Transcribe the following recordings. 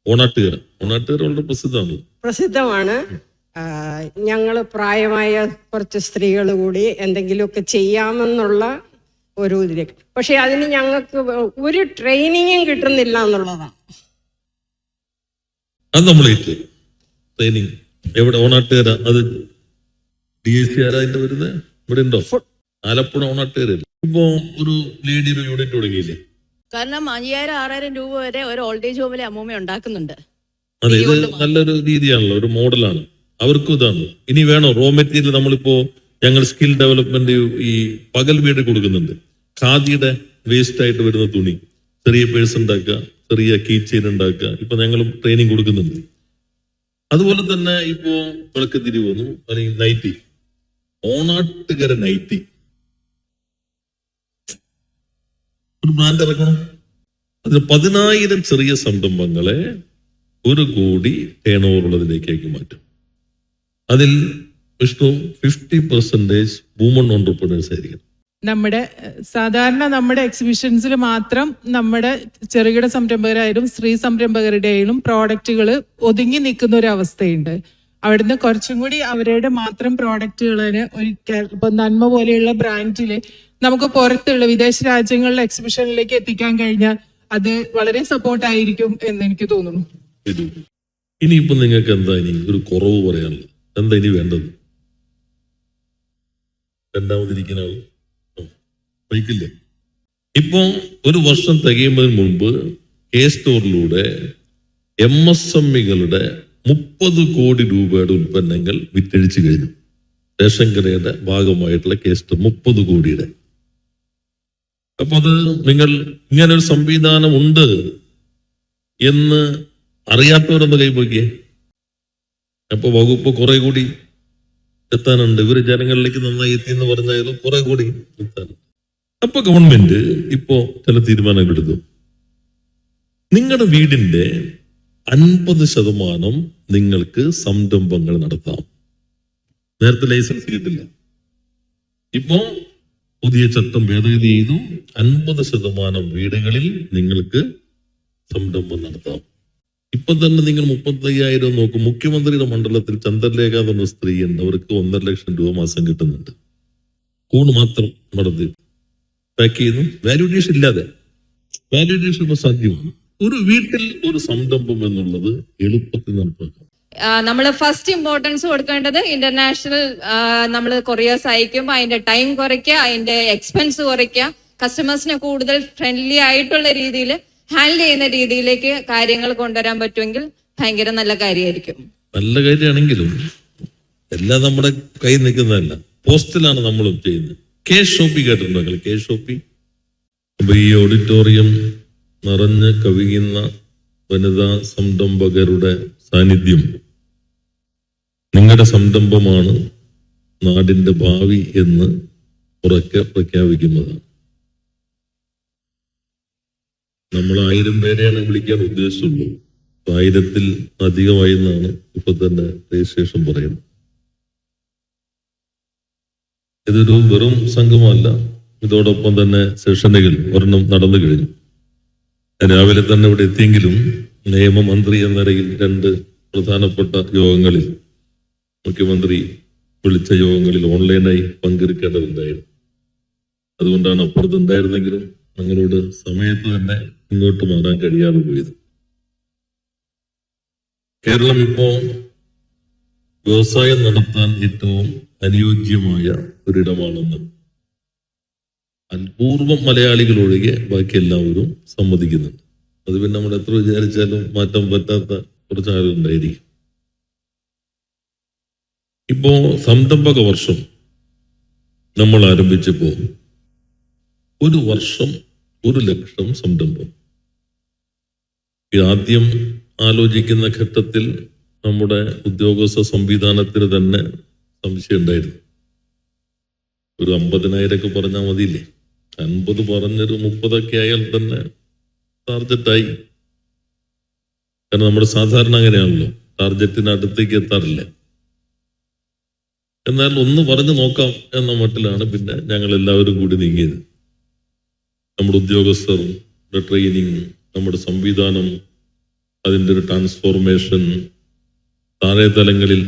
ഓണാട്ടുകര വളരെ പ്രസിദ്ധമാണ്. ഞങ്ങൾ പ്രായമായ കുറച്ച് സ്ത്രീകൾ കൂടി എന്തെങ്കിലുമൊക്കെ ചെയ്യാമെന്നുള്ള ഒരു ഇതിലേക്ക്, പക്ഷെ അതിന് ഞങ്ങൾക്ക് ഒരു ട്രെയിനിങ്ങും കിട്ടുന്നില്ല എന്നുള്ളതാണ്. അത് നമ്മളേറ്റ് ട്രെയിനിങ് എവിടെ? ഓണാട്ടുകര. അത് DSC ആരാതിന്റെ വരുന്നത്? ഇവിടെ ഉണ്ടോ? ആലപ്പുഴ ഓണാട്ടുകരല്ലേ? ഇപ്പൊ ഒരു ലേഡി ഒരു യൂണിറ്റ് തുടങ്ങിയില്ലേ? കാരണം 5000-6000 രൂപ വരെ ഒരു ഓൾഡ് ഏജ് ഹോമിലെ അമ്മൂമ്മ ഉണ്ടാക്കുന്നുണ്ട്. അതെ, ഇത് നല്ലൊരു രീതിയാണല്ലോ, ഒരു മോഡലാണ്. അവർക്കും ഇതാണ്. ഇനി വേണോ റോ മെറ്റീരിയൽ? നമ്മളിപ്പോ ഞങ്ങൾ സ്കിൽ ഡെവലപ്മെന്റ് ഈ പകൽ വീട് കൊടുക്കുന്നുണ്ട്. ഖാദിയുടെ വേസ്റ്റ് ആയിട്ട് വരുന്ന തുണി ചെറിയ പേഴ്സ് ഉണ്ടാക്കുക, ചെറിയ കീ ചെയിൻ ഉണ്ടാക്കുക. ഇപ്പൊ ഞങ്ങളും ട്രെയിനിങ് കൊടുക്കുന്നുണ്ട്. അതുപോലെ തന്നെ ഇപ്പോ വിളക്ക് തിരി വന്നു, അല്ലെങ്കിൽ നൈറ്റി, ഓണാട്ടുകര നൈറ്റി ഒരു ബ്രാൻഡ് ഇറക്കണം. അതിന് 10,000 ചെറിയ സംരംഭങ്ങളെ 1 കോടി ടേൺ ഓവർ ഉള്ളതിലേക്കാക്കി മാറ്റും. അതിൽ വിഷ്ണു 50% വുമൺ ഓൺട്രപ്രണേഴ്സ് ആയിരിക്കും. നമ്മുടെ എക്സിബിഷൻസിൽ മാത്രം നമ്മുടെ ചെറുകിട സംരംഭകരായാലും സ്ത്രീ സംരംഭകരുടെയും പ്രോഡക്റ്റുകൾ ഒതുങ്ങി നിൽക്കുന്ന ഒരു അവസ്ഥയുണ്ട്. അവിടുന്ന് കുറച്ചും കൂടി അവരുടെ മാത്രം പ്രോഡക്റ്റുകളിന് ഒരിക്കൽ ഇപ്പൊ നന്മ പോലെയുള്ള ബ്രാൻഡില് നമുക്ക് പുറത്തുള്ള വിദേശ രാജ്യങ്ങളിലെ എക്സിബിഷനിലേക്ക് എത്തിക്കാൻ കഴിഞ്ഞാൽ അത് വളരെ സപ്പോർട്ടായിരിക്കും എന്ന് എനിക്ക് തോന്നുന്നു. ഇനിയിപ്പോ നിങ്ങൾക്ക് എന്താ ഇനി ഒരു കുറവ് പറയാനുള്ളത്? എന്താ ഇനി വേണ്ടത്? രണ്ടാമതിരിക്കുന്ന ആൾ ബൈക്കില്ലേ? ഇപ്പൊ ഒരു വർഷം തികയുന്നതിന് മുൻപ് K-സ്റ്റോറിലൂടെ MSMEകളുടെ 30 കോടി രൂപയുടെ ഉൽപ്പന്നങ്ങൾ വിറ്റഴിച്ചു കഴിഞ്ഞു. റേഷൻ കടയുടെ ഭാഗമായിട്ടുള്ള K-സ്റ്റോർ 30 കോടിയുടെ. അപ്പൊ അത് നിങ്ങൾ ഇങ്ങനൊരു സംവിധാനം ഉണ്ട് എന്ന് അറിയാത്തവരൊന്ന് കൈപോക്കിയേ. അപ്പൊ വകുപ്പ് കുറെ കൂടി എത്താനുണ്ട്. ഇവര് ജനങ്ങളിലേക്ക് നന്നായി എത്തി എന്ന് പറഞ്ഞാലും കുറെ കൂടി എത്താനുണ്ട്. അപ്പൊ ഗവൺമെന്റ് ഇപ്പോ ചില തീരുമാനങ്ങൾ എടുത്തു. നിങ്ങളുടെ വീടിന്റെ 50% നിങ്ങൾക്ക് സംരംഭങ്ങൾ നടത്താം. നേരത്തെ ലൈസൻസ് കിട്ടില്ല. ഇപ്പോ പുതിയ ചട്ടം ഭേദഗതി ചെയ്തു. 50% വീടുകളിൽ നിങ്ങൾക്ക് സംരംഭം നടത്താം. ഇപ്പൊ തന്നെ നിങ്ങൾ 35,000 നോക്കും. മുഖ്യമന്ത്രിയുടെ മണ്ഡലത്തിൽ ചന്ദ്രലേഖ എന്ന് പറഞ്ഞ സ്ത്രീ ഉണ്ട്. അവർക്ക് 1.5 ലക്ഷം രൂപ മാസം കിട്ടുന്നുണ്ട്. കൂണ് മാത്രം നടത്തി പാക്ക് ചെയ്യുന്നു. വാല്യൂഡേഷൻ ഇല്ലാതെ. വാല്യൂഡേഷൻ ഇപ്പൊ സാധ്യമാണ്. ഒരു വീട്ടിൽ ഒരു സംരംഭം എന്നുള്ളത് എളുപ്പത്തിൽ നടപ്പാക്കാം. നമ്മൾ ഫസ്റ്റ് ഇമ്പോർട്ടൻസ് കൊടുക്കേണ്ടത് ഇന്റർനാഷണൽ നമ്മൾ കൊറിയേഴ്സ് അയക്കുമ്പോൾ അതിന്റെ ടൈം കുറയ്ക്കുക, അതിന്റെ എക്സ്പെൻസ് കുറയ്ക്കുക, കസ്റ്റമേഴ്സിനെ കൂടുതൽ ഫ്രണ്ട്ലി ആയിട്ടുള്ള രീതിയിൽ ഹാൻഡിൽ ചെയ്യുന്ന രീതിയിലേക്ക് കാര്യങ്ങൾ കൊണ്ടുവരാൻ പറ്റുമെങ്കിൽ ഭയങ്കര നല്ല കാര്യമായിരിക്കും. നല്ല കാര്യമാണെങ്കിലും എല്ലാം നമ്മുടെ കയ്യിൽ നിൽക്കുന്നതല്ല. പോസ്റ്റിലാണ് നമ്മളും ചെയ്യുന്നത്. K-ഷോപ്പി കേട്ടിട്ടുണ്ടോ? K-ഷോപ്പി. അപ്പൊ ഈ ഓഡിറ്റോറിയം നിറഞ്ഞ് കവിയുന്ന വനിതാ സംരംഭകരുടെ സാന്നിധ്യം, നിങ്ങളുടെ സംരംഭമാണ് നാടിന്റെ ഭാവി എന്ന് ഉറക്കെ പ്രഖ്യാപിക്കുന്നതാണ്. നമ്മൾ 1000 പേരെയാണ് വിളിക്കാൻ ഉദ്ദേശിച്ചുള്ളൂ. 1000-ൽ അധികമായി എന്നാണ് ഇപ്പൊ തന്നെ രജിസ്ട്രേഷൻ പറയുന്നത്. ഇതൊരു വെറും സംഗമമല്ല. ഇതോടൊപ്പം തന്നെ സെഷനുകൾ ഒരെണ്ണം നടന്നു കഴിഞ്ഞു. രാവിലെ തന്നെ ഇവിടെ എത്തിയെങ്കിലും നിയമമന്ത്രി എന്ന നിലയിൽ 2 പ്രധാനപ്പെട്ട യോഗങ്ങളിൽ, മുഖ്യമന്ത്രി വിളിച്ച യോഗങ്ങളിൽ ഓൺലൈനായി പങ്കെടുക്കേണ്ടതുണ്ടായിരുന്നു. അതുകൊണ്ടാണ് അപ്പുറത്തുണ്ടായിരുന്നെങ്കിലും ഞങ്ങളോട് സമയത്ത് തന്നെ ഇങ്ങോട്ട് മാറാൻ കഴിയാതെ പോയത്. കേരളം ഇപ്പോ വ്യവസായം നടത്താൻ ഏറ്റവും അനുയോജ്യമായ ഒരിടമാണെന്ന് അപൂർവം മലയാളികൾ ഒഴികെ ബാക്കി എല്ലാവരും സമ്മതിക്കുന്നുണ്ട്. അത് പിന്നെ നമ്മൾ എത്ര വിചാരിച്ചാലും മാറ്റാൻ പറ്റാത്ത കുറച്ച് ആളുകളുണ്ടായിരിക്കും. ഇപ്പോ സംരംഭക വർഷം നമ്മൾ ആരംഭിച്ചപ്പോ ഒരു വർഷം 1 ലക്ഷം സംരംഭം. ആദ്യം ആലോചിക്കുന്ന ഘട്ടത്തിൽ നമ്മുടെ ഉദ്യോഗസ്ഥ സംവിധാനത്തിന് തന്നെ സംശയം ഉണ്ടായിരുന്നു. ഒരു 50,000 പറഞ്ഞാൽ മതിയില്ലേ? 50 പറഞ്ഞൊരു 30 ആയാൽ തന്നെ ടാർജറ്റായി. കാരണം നമ്മുടെ സാധാരണ അങ്ങനെയാണല്ലോ, ടാർജറ്റിന് അടുത്തേക്ക് എത്താറില്ല. എന്നാൽ ഒന്ന് പറഞ്ഞു നോക്കാം എന്ന മട്ടിലാണ് പിന്നെ ഞങ്ങൾ എല്ലാവരും കൂടി നീങ്ങിയത്. നമ്മുടെ ഉദ്യോഗസ്ഥർ, ട്രെയിനിങ്, നമ്മുടെ സംവിധാനം, അതിൻ്റെ ഒരു ട്രാൻസ്ഫോർമേഷൻ, താഴെ തലങ്ങളിൽ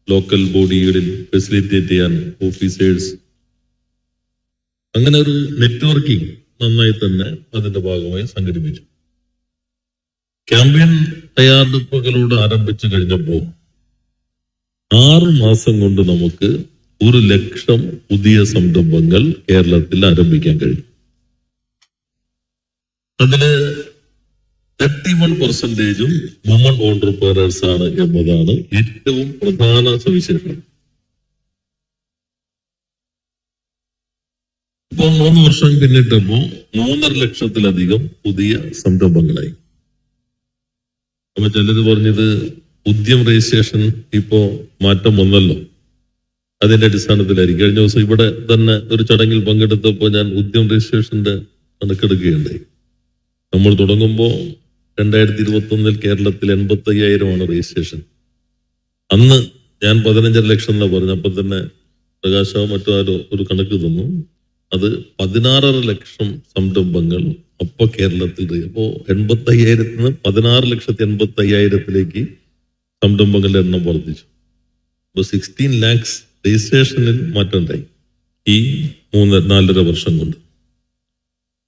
ലോക്കൽ ബോഡികളിൽ ഫെസിലിറ്റേറ്റ് ചെയ്യാൻ ഓഫീസേഴ്സ്, അങ്ങനെ ഒരു നെറ്റ്വർക്കിംഗ് നന്നായി തന്നെ അതിന്റെ ഭാഗമായി സംഘടിപ്പിച്ചു. ക്യാമ്പയിൻ തയ്യാറെടുപ്പുകളോട് ആരംഭിച്ചു കഴിഞ്ഞപ്പോൾ 6 മാസം കൊണ്ട് നമുക്ക് 100,000 പുതിയ സംരംഭങ്ങൾ കേരളത്തിൽ ആരംഭിക്കാൻ കഴിഞ്ഞു. അതില് 31% വുമൺ ഓൺട്രപ്രനേഴ്സ് ആണ് എന്നതാണ് ഏറ്റവും പ്രധാന സവിശേഷത. ഇപ്പൊ 3 വർഷം പിന്നിട്ടപ്പോ 3,50,000 പുതിയ സംരംഭങ്ങളായി. അപ്പൊ ചിലര് പറഞ്ഞത് ഉദ്യം രജിസ്ട്രേഷൻ ഇപ്പോ മാറ്റം വന്നല്ലോ, അതിന്റെ അടിസ്ഥാനത്തിലായിരിക്കും. കഴിഞ്ഞ ദിവസം ഇവിടെ തന്നെ ഒരു ചടങ്ങിൽ പങ്കെടുത്തപ്പോൾ ഞാൻ ഉദ്യം രജിസ്ട്രേഷന്റെ കണക്കെടുക്കുകയുണ്ടായി. നമ്മൾ തുടങ്ങുമ്പോൾ 2021 കേരളത്തിൽ 85,000 രജിസ്ട്രേഷൻ. അന്ന് ഞാൻ 15 ലക്ഷം എന്നാ പറഞ്ഞു. അപ്പൊ തന്നെ പ്രകാശോ മറ്റോ ആരോ ഒരു കണക്ക് തന്നു, അത് 16 ലക്ഷം സംരംഭങ്ങൾ അപ്പൊ കേരളത്തിൽ. അപ്പോ 85,000 16,85,000 സംരംഭങ്ങളുടെ എണ്ണം വർദ്ധിച്ചു. അപ്പൊ 16 lakhs രജിസ്ട്രേഷനിൽ മാറ്റം ഉണ്ടായി ഈ 4.5 വർഷം കൊണ്ട്.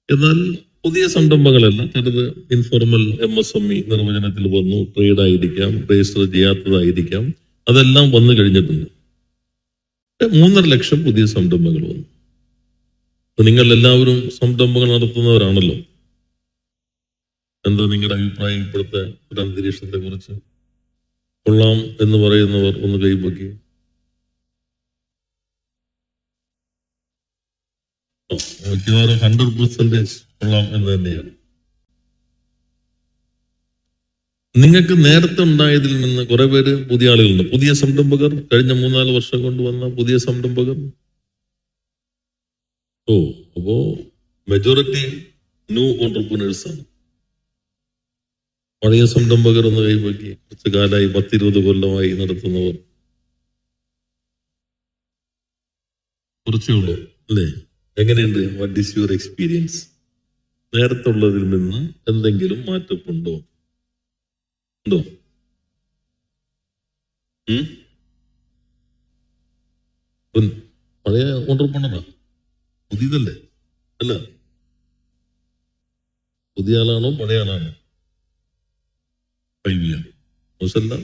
എന്നാൽ പുതിയ സംരംഭങ്ങളെല്ലാം ചിലത് ഇൻഫോർമൽ MSME നിർവചനത്തിൽ വന്നു, ട്രേഡ് ആയിരിക്കാം, രജിസ്റ്റർ ചെയ്യാത്തതായിരിക്കാം, അതെല്ലാം വന്നു കഴിഞ്ഞിട്ടുണ്ട്. 3.5 ലക്ഷം പുതിയ സംരംഭങ്ങൾ വന്നു. നിങ്ങൾ എല്ലാവരും സംരംഭങ്ങൾ നടത്തുന്നവരാണല്ലോ. എന്താ നിങ്ങളുടെ അഭിപ്രായം ഇപ്പോഴത്തെ ഒരു അന്തരീക്ഷത്തെ കുറിച്ച്? കൊള്ളാം എന്ന് പറയുന്നവർ ഒന്ന് കൈപൊക്കി. മിക്കവാറും 100% കൊള്ളാം എന്ന് തന്നെയാണ്. നിങ്ങൾക്ക് നേരത്തെ ഉണ്ടായതിൽ നിന്ന് കുറെ പേര് പുതിയ ആളുകളുണ്ട്, പുതിയ സംരംഭകർ, കഴിഞ്ഞ 3-4 വർഷം കൊണ്ട് വന്ന പുതിയ സംരംഭകർ. അപ്പോ മെജോറിറ്റി ന്യൂ ഓൺട്രപ്രനേഴ്സ് ആണ്. പഴയ സംരംഭകർ ഒന്ന് കൈവക്കി, കുറച്ചു കാലമായി 10-20 കൊല്ലമായി നടത്തുന്നവർ കുറച്ചേ ഉള്ളൂ അല്ലേ? എങ്ങനെയുണ്ട്? What is your experience? നേരത്തെ ഉള്ളതിൽ നിന്ന് എന്തെങ്കിലും മാറ്റമുണ്ടോ? ഉണ്ടോ? പഴയ ഓൺട്രപ്രനറാ, പുതിയതല്ലേ? അല്ല, പുതിയ ആളാണോ പഴയ ആളാണോ? 5 years മോശമല്ല.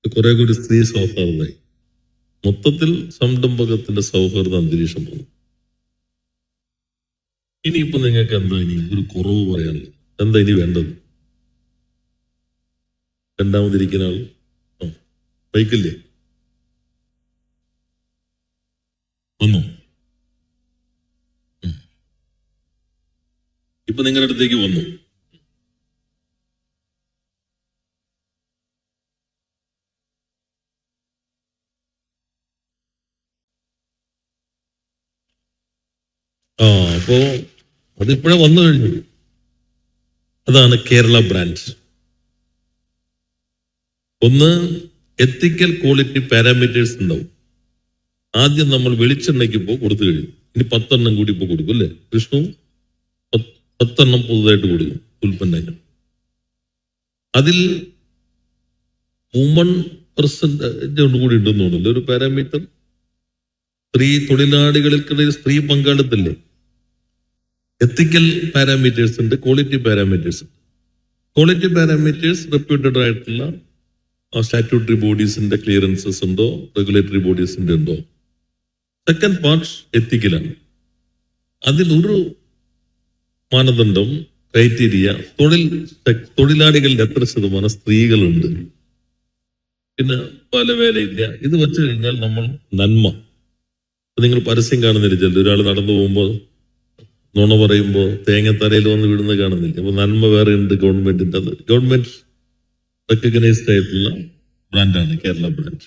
കുറെ കൂടി സ്ത്രീ സൗഹാർദ്ദമായി. മൊത്തത്തിൽ സംരംഭകത്തിന്റെ സൗഹൃദ അന്തരീക്ഷം വന്നു. ഇനിയിപ്പോ നിങ്ങൾക്ക് എന്താ ഇനി ഒരു കുറവ് പറയാനുള്ളത്? എന്താ ഇനി വേണ്ടത്? രണ്ടാമതിരിക്കുന്ന ആൾ ബൈക്കില്ലേ വന്നു? ഇപ്പൊ നിങ്ങളുടെ അടുത്തേക്ക് വന്നു. അപ്പോ അതിപ്പോഴേ വന്നു കഴിഞ്ഞു. അതാണ് കേരള ബ്രാൻഡ്. ഒന്ന്, എത്തിക്കൽ ക്വാളിറ്റി പാരാമീറ്റേഴ്സ് ഉണ്ടാവും. ആദ്യം നമ്മൾ വെളിച്ചെണ്ണയ്ക്ക് ഇപ്പോൾ കൊടുത്തു കഴിഞ്ഞു, ഇനി 10 എണ്ണം കൂടി ഇപ്പോൾ കൊടുക്കും അല്ലേ വിഷ്ണു? 10 എണ്ണം പുതുതായിട്ട് കൊടുക്കും ഉൽപ്പന്നങ്ങൾ. അതിൽ 1% കൂടി ഉണ്ടെന്ന് തോന്നുന്നില്ല ഒരു പാരാമീറ്റർ. സ്ത്രീ തൊഴിലാളികൾക്കിടയിൽ സ്ത്രീ പങ്കാളിത്തല്ലേ? എത്തിക്കൽ പാരാമീറ്റേഴ്സ് ഉണ്ട്, ക്വാളിറ്റി പാരാമീറ്റേഴ്സ് ഉണ്ട്. ക്വാളിറ്റി പാരാമീറ്റേഴ്സ് റെപ്യൂട്ടഡ് ആയിട്ടുള്ള സ്റ്റാറ്റ്യൂട്ടറി ബോഡീസിന്റെ ക്ലിയറൻസസ് ഉണ്ടോ, റെഗുലേറ്ററി ബോഡീസിന്റെ ഉണ്ടോ? സെക്കൻഡ് പാർട്ട് എത്തിക്കലാണ്. അതിലൊരു മാനദണ്ഡം, ക്രൈറ്റീരിയ, തൊഴിലാളികളിൽ എത്ര ശതമാനം സ്ത്രീകളുണ്ട്, പിന്നെ പല വേലയില്ല. ഇത് വെച്ച് കഴിഞ്ഞാൽ നമ്മൾ നന്മ. നിങ്ങൾ പരസ്യം കാണുന്നില്ല, ചില ഒരാൾ നടന്നു പോകുമ്പോൾ നുണ പറയുമ്പോൾ തേങ്ങത്തറയിൽ വന്ന് വീഴുന്നത് കാണുന്നില്ല. അപ്പൊ നന്മ വേറെ ഉണ്ട് ഗവൺമെന്റിന്റെ. അത് ഗവൺമെന്റ് റെക്കഗ്നൈസ്ഡ് ആയിട്ടുള്ള ബ്രാൻഡാണ് കേരള ബ്രാൻഡ്.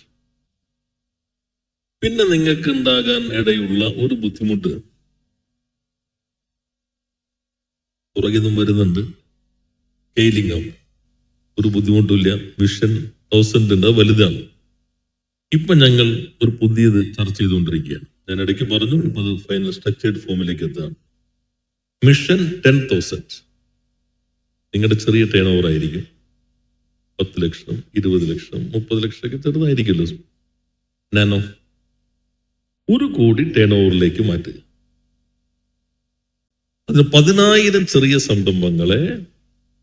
പിന്നെ നിങ്ങൾക്ക് ഉണ്ടാകാൻ ഇടയുള്ള ഒരു ബുദ്ധിമുട്ട് പുറകിന്നും വരുന്നുണ്ട്, സ്കെയിലിംഗ് ആവും. ഒരു ബുദ്ധിമുട്ടില്ല. മിഷൻ 1000 ഉണ്ട്, വലുതാണ്. ഇപ്പൊ ഞങ്ങൾ ഒരു പുതിയത് ചർച്ച ചെയ്തുകൊണ്ടിരിക്കുകയാണ്. ഞാൻ ഇടയ്ക്ക് പറഞ്ഞു, ഇപ്പൊ അത് ഫൈനൽ സ്ട്രക്ചേർഡ് ഫോമിലേക്ക് എത്താണ്. മിഷൻ 10,000. നിങ്ങളുടെ ചെറിയ ടേൺ ഓവർ ആയിരിക്കും. 10 ലക്ഷം, 20 ലക്ഷം, 30 ലക്ഷം ഒക്കെ ചെറുതായിരിക്കുമല്ലോ. നാനോ 1 കോടി ടേൺ ഓവറിലേക്ക് മാറ്റുക. അതിന് 10,000 ചെറിയ സംരംഭങ്ങളെ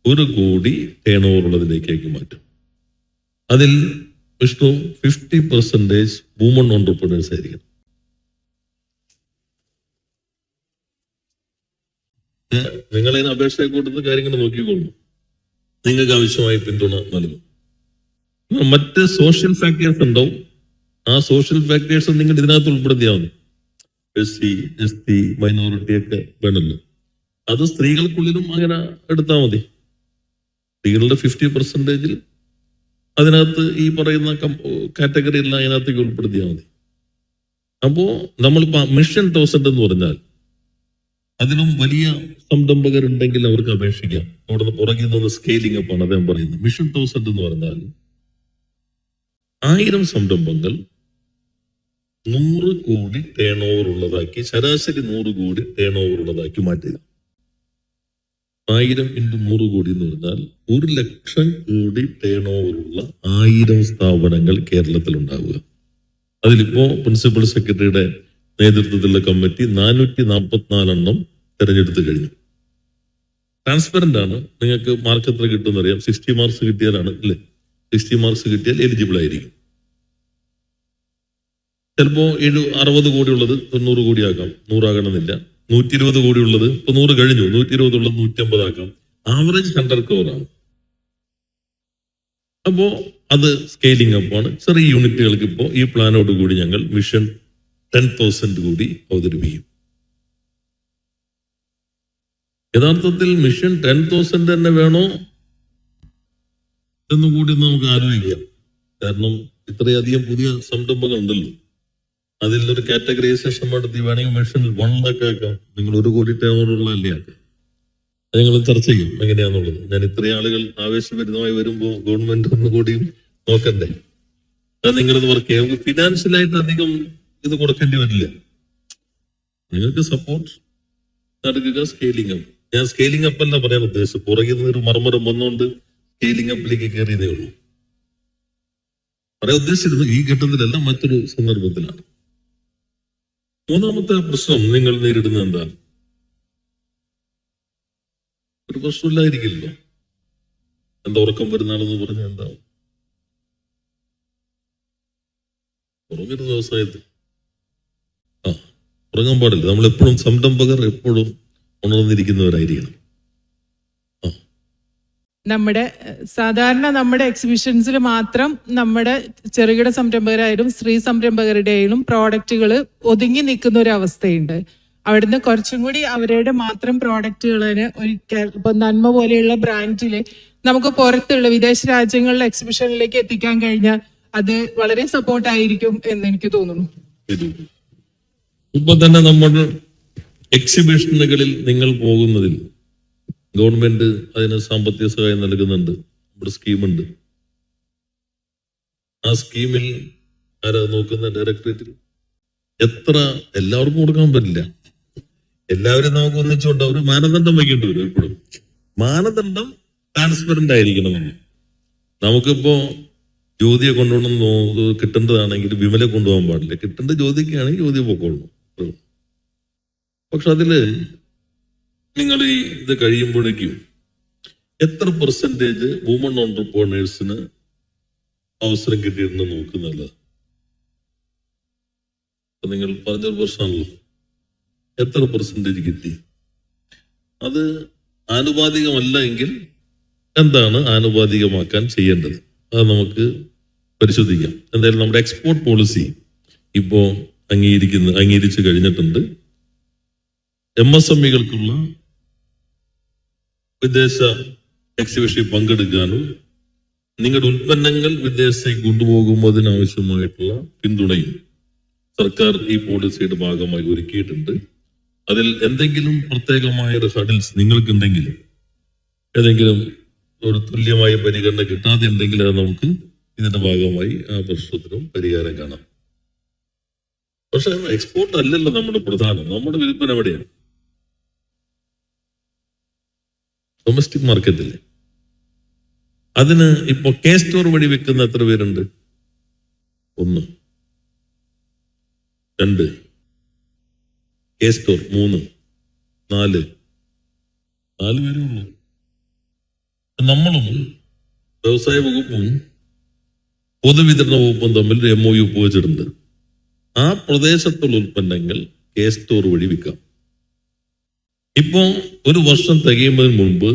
1 കോടി ടേൺ ഓവർ ഉള്ളതിലേക്കാക്കി മാറ്റും. അതിൽ വിഷ്ണു 50% വുമൺ ഓൺട്രപ്രണേഴ്സ് ആയിരിക്കും. നിങ്ങളതിന് അപേക്ഷ കൊടുത്ത കാര്യങ്ങൾ നോക്കിക്കൊള്ളു. നിങ്ങൾക്ക് ആവശ്യമായ പിന്തുണ നൽകും. മറ്റ് സോഷ്യൽ ഫാക്ടേഴ്സ് ഉണ്ടാവും. ആ സോഷ്യൽ ഫാക്ടേഴ്സ് നിങ്ങൾ ഇതിനകത്ത് ഉൾപ്പെടുത്തിയാൽ മതി. SC, ST, മൈനോറിറ്റി ഒക്കെ വേണമല്ലോ. അത് സ്ത്രീകൾക്കുള്ളിലും അങ്ങനെ എടുത്താൽ മതി. സ്ത്രീകളുടെ 50% അതിനകത്ത് ഈ പറയുന്ന കാറ്റഗറി എല്ലാം അതിനകത്തേക്ക് ഉൾപ്പെടുത്തിയാൽ മതി. അപ്പോ നമ്മളിപ്പോ മിഷൻ 1000 എന്ന് പറഞ്ഞാൽ അതിലും വലിയ സംരംഭകരുണ്ടെങ്കിൽ അവർക്ക് അപേക്ഷിക്കാം. അവിടെ പുറകിൽ നിന്ന് സ്കെയിലിംഗ് അപ്പ് ആണ് അദ്ദേഹം പറയുന്നത്. മിഷൻ 1000 എന്ന് പറഞ്ഞാൽ 1000 സംരംഭങ്ങൾ 100 കോടി ടേൺ ഓവർ ഉള്ളതാക്കി, ശരാശരി 100 കോടി ടേൺ ഓവർ ഉള്ളതാക്കി മാറ്റുക. 1000 × 100 കോടി എന്ന് പറഞ്ഞാൽ 1 ലക്ഷം കോടി ടേൺ ഓവർ ഉള്ള 1000 സ്ഥാപനങ്ങൾ കേരളത്തിൽ ഉണ്ടാവുക. അതിലിപ്പോ പ്രിൻസിപ്പൽ സെക്രട്ടറിയുടെ നേതൃത്വത്തിലുള്ള കമ്മിറ്റി 444 എണ്ണം തെരഞ്ഞെടുത്ത് കഴിഞ്ഞു. ട്രാൻസ്പെറന്റ് ആണ്. നിങ്ങൾക്ക് മാർക്ക് എത്ര കിട്ടുമെന്ന് അറിയാം. 60 മാർക്സ് കിട്ടിയാലാണ് അല്ലേ? 60 മാർക്സ് കിട്ടിയാൽ എലിജിബിൾ ആയിരിക്കും. ചിലപ്പോ 60 കോടി ഉള്ളത് 90 കോടി ആക്കാം, 100 ആകണമെന്നില്ല. 120 കോടി ഉള്ളത് ഇപ്പൊ 100 കഴിഞ്ഞു, 120 ഉള്ളത് 150 ആക്കാം. Average 100 crore. അപ്പോ അത് സ്കെയിലിംഗ് അപ്പ് ആണ്. ചെറിയ യൂണിറ്റുകൾക്ക് ഇപ്പോ ഈ പ്ലാനോട് കൂടി ഞങ്ങൾ മിഷൻ 10,000 കൂടി അവതരിപ്പിക്കും. യഥാർത്ഥത്തിൽ മിഷൻ 10,000 തന്നെ വേണോ എന്നുകൂടി നമുക്ക് ആലോചിക്കാം. കാരണം ഇത്രയധികം പുതിയ സംരംഭങ്ങൾ ഉണ്ടല്ലോ. അതിലൊരു കാറ്റഗറൈസേഷൻ നടത്തി വേണമെങ്കിൽ മിഷൻ 1 lakh ആക്കാം. നിങ്ങൾ 1 കോടി ടേണോവറുള്ളതല്ലേ ആക്കാം. അത് ഞങ്ങൾ ചർച്ച ചെയ്യും എങ്ങനെയാന്നുള്ളത്. ഞാൻ ഇത്രയും ആളുകൾ ആവേശഭരിതമായി വരുമ്പോൾ ഗവൺമെന്റ് ഒന്നുകൂടിയും നോക്കണ്ടേ. അത് നിങ്ങളിത് വർക്ക് ചെയ്യാം. നമുക്ക് ഫിനാൻഷ്യലായിട്ട് അധികം ഇത് കൊടുക്കേണ്ടി വരില്ല. നിങ്ങൾക്ക് സപ്പോർട്ട് നടക്കുക. Scaling up. ഞാൻ സ്കെയിലിംഗ് അപ്പ് അല്ല പറയാൻ ഉദ്ദേശിച്ചത്. പുറകിൽ നിന്ന് ഒരു മർമ്മരം വന്നുകൊണ്ട് സ്കെയിലിംഗ് അപ്പിലേക്ക് കയറിയതേ ഉള്ളൂ. പറയാൻ ഉദ്ദേശിച്ചിരുന്നത് ഈ ഘട്ടത്തിലല്ല, മറ്റൊരു സന്ദർഭത്തിലാണ്. 3ാമത്തെ പ്രശ്നം നിങ്ങൾ നേരിടുന്നത് എന്താ? ഒരു പ്രശ്നമില്ലായിരിക്കില്ലോ. എന്താ ഉറക്കം വരുന്നാളെന്ന് പറഞ്ഞാൽ എന്താ? ഉറങ്ങരുത് വ്യവസായത്തിൽ. ഉറങ്ങാൻ പാടില്ല. നമ്മൾ എപ്പോഴും സംരംഭകർ എപ്പോഴും ഉണർന്നിരിക്കുന്നവരായിരിക്കണം. നമ്മുടെ സാധാരണ നമ്മുടെ എക്സിബിഷൻസിൽ മാത്രം നമ്മുടെ ചെറുകിട സംരംഭകരായാലും സ്ത്രീ സംരംഭകരുടെയും പ്രോഡക്റ്റുകൾ ഒതുങ്ങി നിൽക്കുന്ന ഒരു അവസ്ഥയുണ്ട്. അവിടുന്ന് കുറച്ചും കൂടി അവരുടെ മാത്രം പ്രോഡക്റ്റുകളിന് ഇപ്പൊ നന്മ പോലെയുള്ള ബ്രാൻഡില് നമുക്ക് പുറത്തുള്ള വിദേശ രാജ്യങ്ങളിലെ എക്സിബിഷനിലേക്ക് എത്തിക്കാൻ കഴിഞ്ഞാൽ അത് വളരെ സപ്പോർട്ടായിരിക്കും എന്ന് എനിക്ക് തോന്നുന്നു. ഇപ്പൊ തന്നെ നമ്മുടെ എക്സിബിഷനുകളിൽ നിങ്ങൾ പോകുന്നതിൽ ഗവൺമെന്റ് അതിന് സാമ്പത്തിക സഹായം നൽകുന്നുണ്ട്. നമ്മുടെ സ്കീമുണ്ട്. ആ സ്കീമിൽ ആരാ നോക്കുന്ന? ഡയറക്ടറേറ്റിൽ. എത്ര എല്ലാവർക്കും കൊടുക്കാൻ പറ്റില്ല. എല്ലാവരും നമുക്ക് ഒന്നിച്ചുകൊണ്ട് ഒരു മാനദണ്ഡം വയ്ക്കേണ്ടി വരും. എപ്പോഴും മാനദണ്ഡം ട്രാൻസ്പെറന്റ് ആയിരിക്കണം. നമുക്കിപ്പോ ജ്യോതിയെ കൊണ്ടുപോകണം കിട്ടേണ്ടതാണെങ്കിൽ വിമലെ കൊണ്ടുപോകാൻ പാടില്ല. കിട്ടേണ്ട ജ്യോതിക്കാണെങ്കിൽ ജ്യോതി പൊക്കോളണം. പക്ഷെ അതില് നിങ്ങൾ ഈ ഇത് കഴിയുമ്പോഴേക്കും എത്ര % വുമൺ ഓൺട്രപ്രണേഴ്സിന് അവസരം കിട്ടിയിട്ടുണ്ടെന്ന് നോക്കുന്നല്ല. നിങ്ങൾ പറഞ്ഞൊരു പ്രശ്നമാണല്ലോ. എത്ര % കിട്ടി? അത് ആനുപാതികമല്ല എങ്കിൽ എന്താണ് ആനുപാതികമാക്കാൻ ചെയ്യേണ്ടത്? അത് നമുക്ക് പരിശോധിക്കാം. എന്തായാലും നമ്മുടെ എക്സ്പോർട്ട് പോളിസി ഇപ്പോ അംഗീകരിച്ചു കഴിഞ്ഞിട്ടുണ്ട്. MSMEകൾക്കുള്ള വിദേശ എക്സിബിഷനിൽ പങ്കെടുക്കാനും നിങ്ങളുടെ ഉൽപ്പന്നങ്ങൾ വിദേശത്തേക്ക് കൊണ്ടുപോകുമ്പോൾ അതിനാവശ്യമായിട്ടുള്ള പിന്തുണയും സർക്കാർ ഈ പോളിസിയുടെ ഭാഗമായി ഒരുക്കിയിട്ടുണ്ട്. അതിൽ എന്തെങ്കിലും പ്രത്യേകമായ ഒരു ഹഡിൽസ് നിങ്ങൾക്കുണ്ടെങ്കിൽ, ഏതെങ്കിലും ഒരു തുല്യമായ പരിഗണന കിട്ടാതെ ഉണ്ടെങ്കിൽ അത് നമുക്ക് ഇതിന്റെ ഭാഗമായി ആ പ്രശ്നത്തിനും പരിഹാരം കാണാം. പക്ഷെ എക്സ്പോർട്ട് അല്ലല്ലോ നമ്മുടെ പ്രധാനം. നമ്മുടെ വിൽപ്പന എവിടെയാണ്? ഡൊമസ്റ്റിക് മാർക്കറ്റില്ലേ? അതിന് ഇപ്പൊ കെ സ്റ്റോർ വഴി വെക്കുന്ന എത്ര പേരുണ്ട്? 1, 2, കെ സ്റ്റോർ 3, 4 പേരേ ഉള്ളൂ. നമ്മളും വ്യവസായ വകുപ്പും പൊതുവിതരണ വകുപ്പും തമ്മിൽ ഒരു MOU ഒപ്പുവെച്ചിട്ടുണ്ട്. ആ പ്രദേശത്തുള്ള ഉൽപ്പന്നങ്ങൾ കെ സ്റ്റോർ വഴി വിൽക്കാം. ഇപ്പോ 1 വർഷം തികയുന്നതിന് മുൻപ്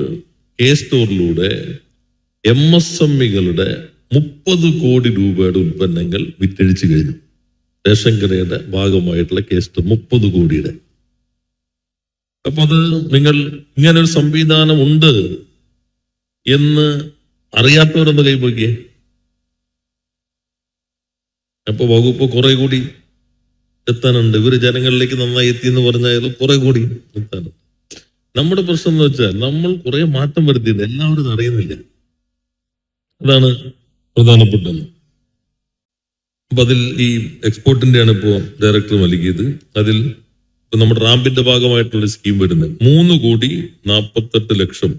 കെ സ്റ്റോറിലൂടെ MSMEകളുടെ 30 കോടി രൂപയുടെ ഉൽപ്പന്നങ്ങൾ വിറ്റഴിച്ചു കഴിഞ്ഞു. റേഷൻ കടയുടെ ഭാഗമായിട്ടുള്ള കെ സ്റ്റോർ 30 കോടിയുടെ. അപ്പൊ അത് നിങ്ങൾ ഇങ്ങനൊരു സംവിധാനം ഉണ്ട് എന്ന് അറിയാത്തവരൊന്ന് കൈപോക്കിയേ. അപ്പൊ വകുപ്പ് കുറെ കൂടി എത്താനുണ്ട്. ഇവര് ജനങ്ങളിലേക്ക് നന്നായി എത്തി എന്ന് പറഞ്ഞാലും കുറെ കൂടി എത്താനുണ്ട്. നമ്മുടെ പ്രശ്നം എന്ന് വെച്ചാൽ നമ്മൾ കുറെ മാറ്റം വരുത്തിയിട്ടുണ്ട്, എല്ലാവരും ഇത് അറിയുന്നില്ല. അതാണ് പ്രധാനപ്പെട്ടത്. അപ്പൊ അതിൽ ഈ എക്സ്പോർട്ടിന്റെയാണ് ഇപ്പോ ഡയറക്ടർ നൽകിയത്. അതിൽ ഇപ്പൊ നമ്മുടെ റാമ്പിന്റെ ഭാഗമായിട്ടുള്ള സ്കീം വരുന്നത് 3,48,00,000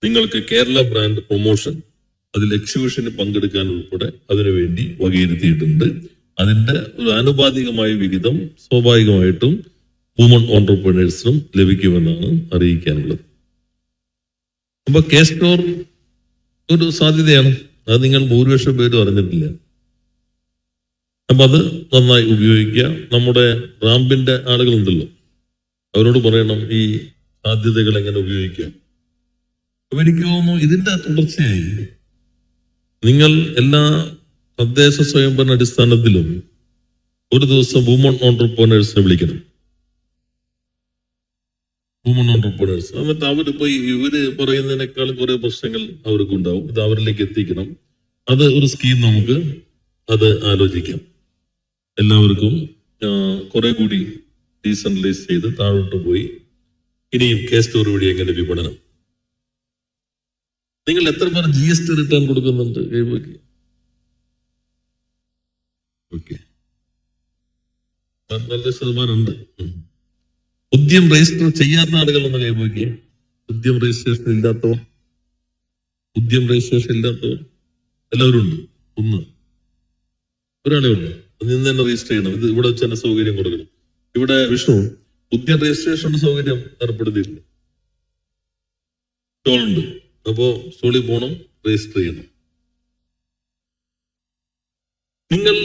നിങ്ങൾക്ക് കേരള ബ്രാൻഡ് പ്രൊമോഷൻ, അതിൽ എക്സിബിഷന് പങ്കെടുക്കാൻ ഉൾപ്പെടെ അതിനുവേണ്ടി വകയിരുത്തിയിട്ടുണ്ട്. അതിന്റെ ഒരു ആനുപാതികമായ വിഹിതം സ്വാഭാവികമായിട്ടും വുമൺ ഓൺട്രപ്രണേഴ്സിനും ലഭിക്കുമെന്നാണ് അറിയിക്കാനുള്ളത്. അപ്പൊ കെ സ്റ്റോർ ഒരു സാധ്യതയാണ്. അത് നിങ്ങൾ ഭൂരിപക്ഷം പേരും അറിഞ്ഞിട്ടില്ല. അപ്പൊ അത് നന്നായി ഉപയോഗിക്കുക. നമ്മുടെ റാമ്പിന്റെ ആളുകളുണ്ടല്ലോ, അവരോട് പറയണം ഈ സാധ്യതകൾ എങ്ങനെ ഉപയോഗിക്കാം. അപ്പൊ എനിക്ക് തോന്നുന്നു ഇതിന്റെ തുടർച്ചയായി നിങ്ങൾ എല്ലാ തദ്ദേശ സ്വയംഭരണ അടിസ്ഥാനത്തിലും ഒരു ദിവസം വുമൺ ഓൺട്രപ്രണേഴ്സിനെ വിളിക്കണം. വുമൺ ഓൺട്രപ്രണേഴ്സ് എന്നിട്ട് അവരിപ്പോ ഇവര് പറയുന്നതിനേക്കാളും കുറെ പ്രശ്നങ്ങൾ അവർക്കുണ്ടാവും. ഇത് അവരിലേക്ക് എത്തിക്കണം. അത് ഒരു സ്കീം നമുക്ക് അത് ആലോചിക്കാം. എല്ലാവർക്കും കുറെ കൂടി ഡീസെൻട്രലൈസ് ചെയ്ത് താഴോട്ട് പോയി ഇനിയും കെ സ്റ്റോർ വഴി എങ്ങനെ വിപണനം. നിങ്ങൾ എത്ര പേർ GST റിട്ടേൺ കൊടുക്കുന്നുണ്ട്? ഓക്കെ, നല്ല ശതമാനം ഉണ്ട്. ഉദ്യം രജിസ്റ്റർ ചെയ്യാത്ത ആളുകളൊന്ന് കൈപോക്കിയേ. ഉദ്യം രജിസ്ട്രേഷൻ ഇല്ലാത്തവർ എല്ലാവരും ഉണ്ട്. ഒരാളെ ഉള്ളു. നിന്ന് തന്നെ രജിസ്റ്റർ ചെയ്യണം. ഇത് ഇവിടെ വെച്ച് തന്നെ സൗകര്യം കൊടുക്കണം. ഇവിടെ വിഷ്ണു ഉദ്യം രജിസ്ട്രേഷൻ സൗകര്യം ഏർപ്പെടുത്തിയിട്ടുണ്ട്. സ്റ്റോളുണ്ട്. അപ്പോ സ്റ്റോളിൽ പോകണം, രജിസ്റ്റർ ചെയ്യണം. നിങ്ങൾ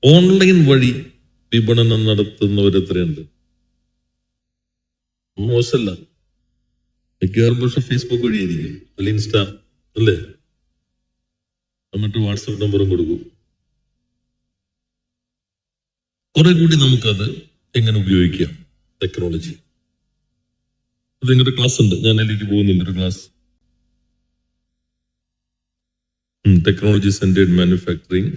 ഓൺലൈൻ വഴി വിപണനം നടത്തുന്നവരെത്രയുണ്ട്? മോശമല്ല. മിക്കവാറും പക്ഷെ ഫേസ്ബുക്ക് വഴിയായിരിക്കും, അല്ല ഇൻസ്റ്റാ അല്ലേ? എന്നിട്ട് വാട്സപ്പ് നമ്പറും കൊടുക്കും. കുറെ കൂടി നമുക്കത് എങ്ങനെ ഉപയോഗിക്കാം ടെക്നോളജി. അത് നിങ്ങളുടെ ക്ലാസ് ഉണ്ട്, ഞാൻ അതിലേക്ക് പോകുന്നില്ല. ഒരു ക്ലാസ് ടെക്നോളജി സെന്റേഡ് മാനുഫാക്ചറിങ്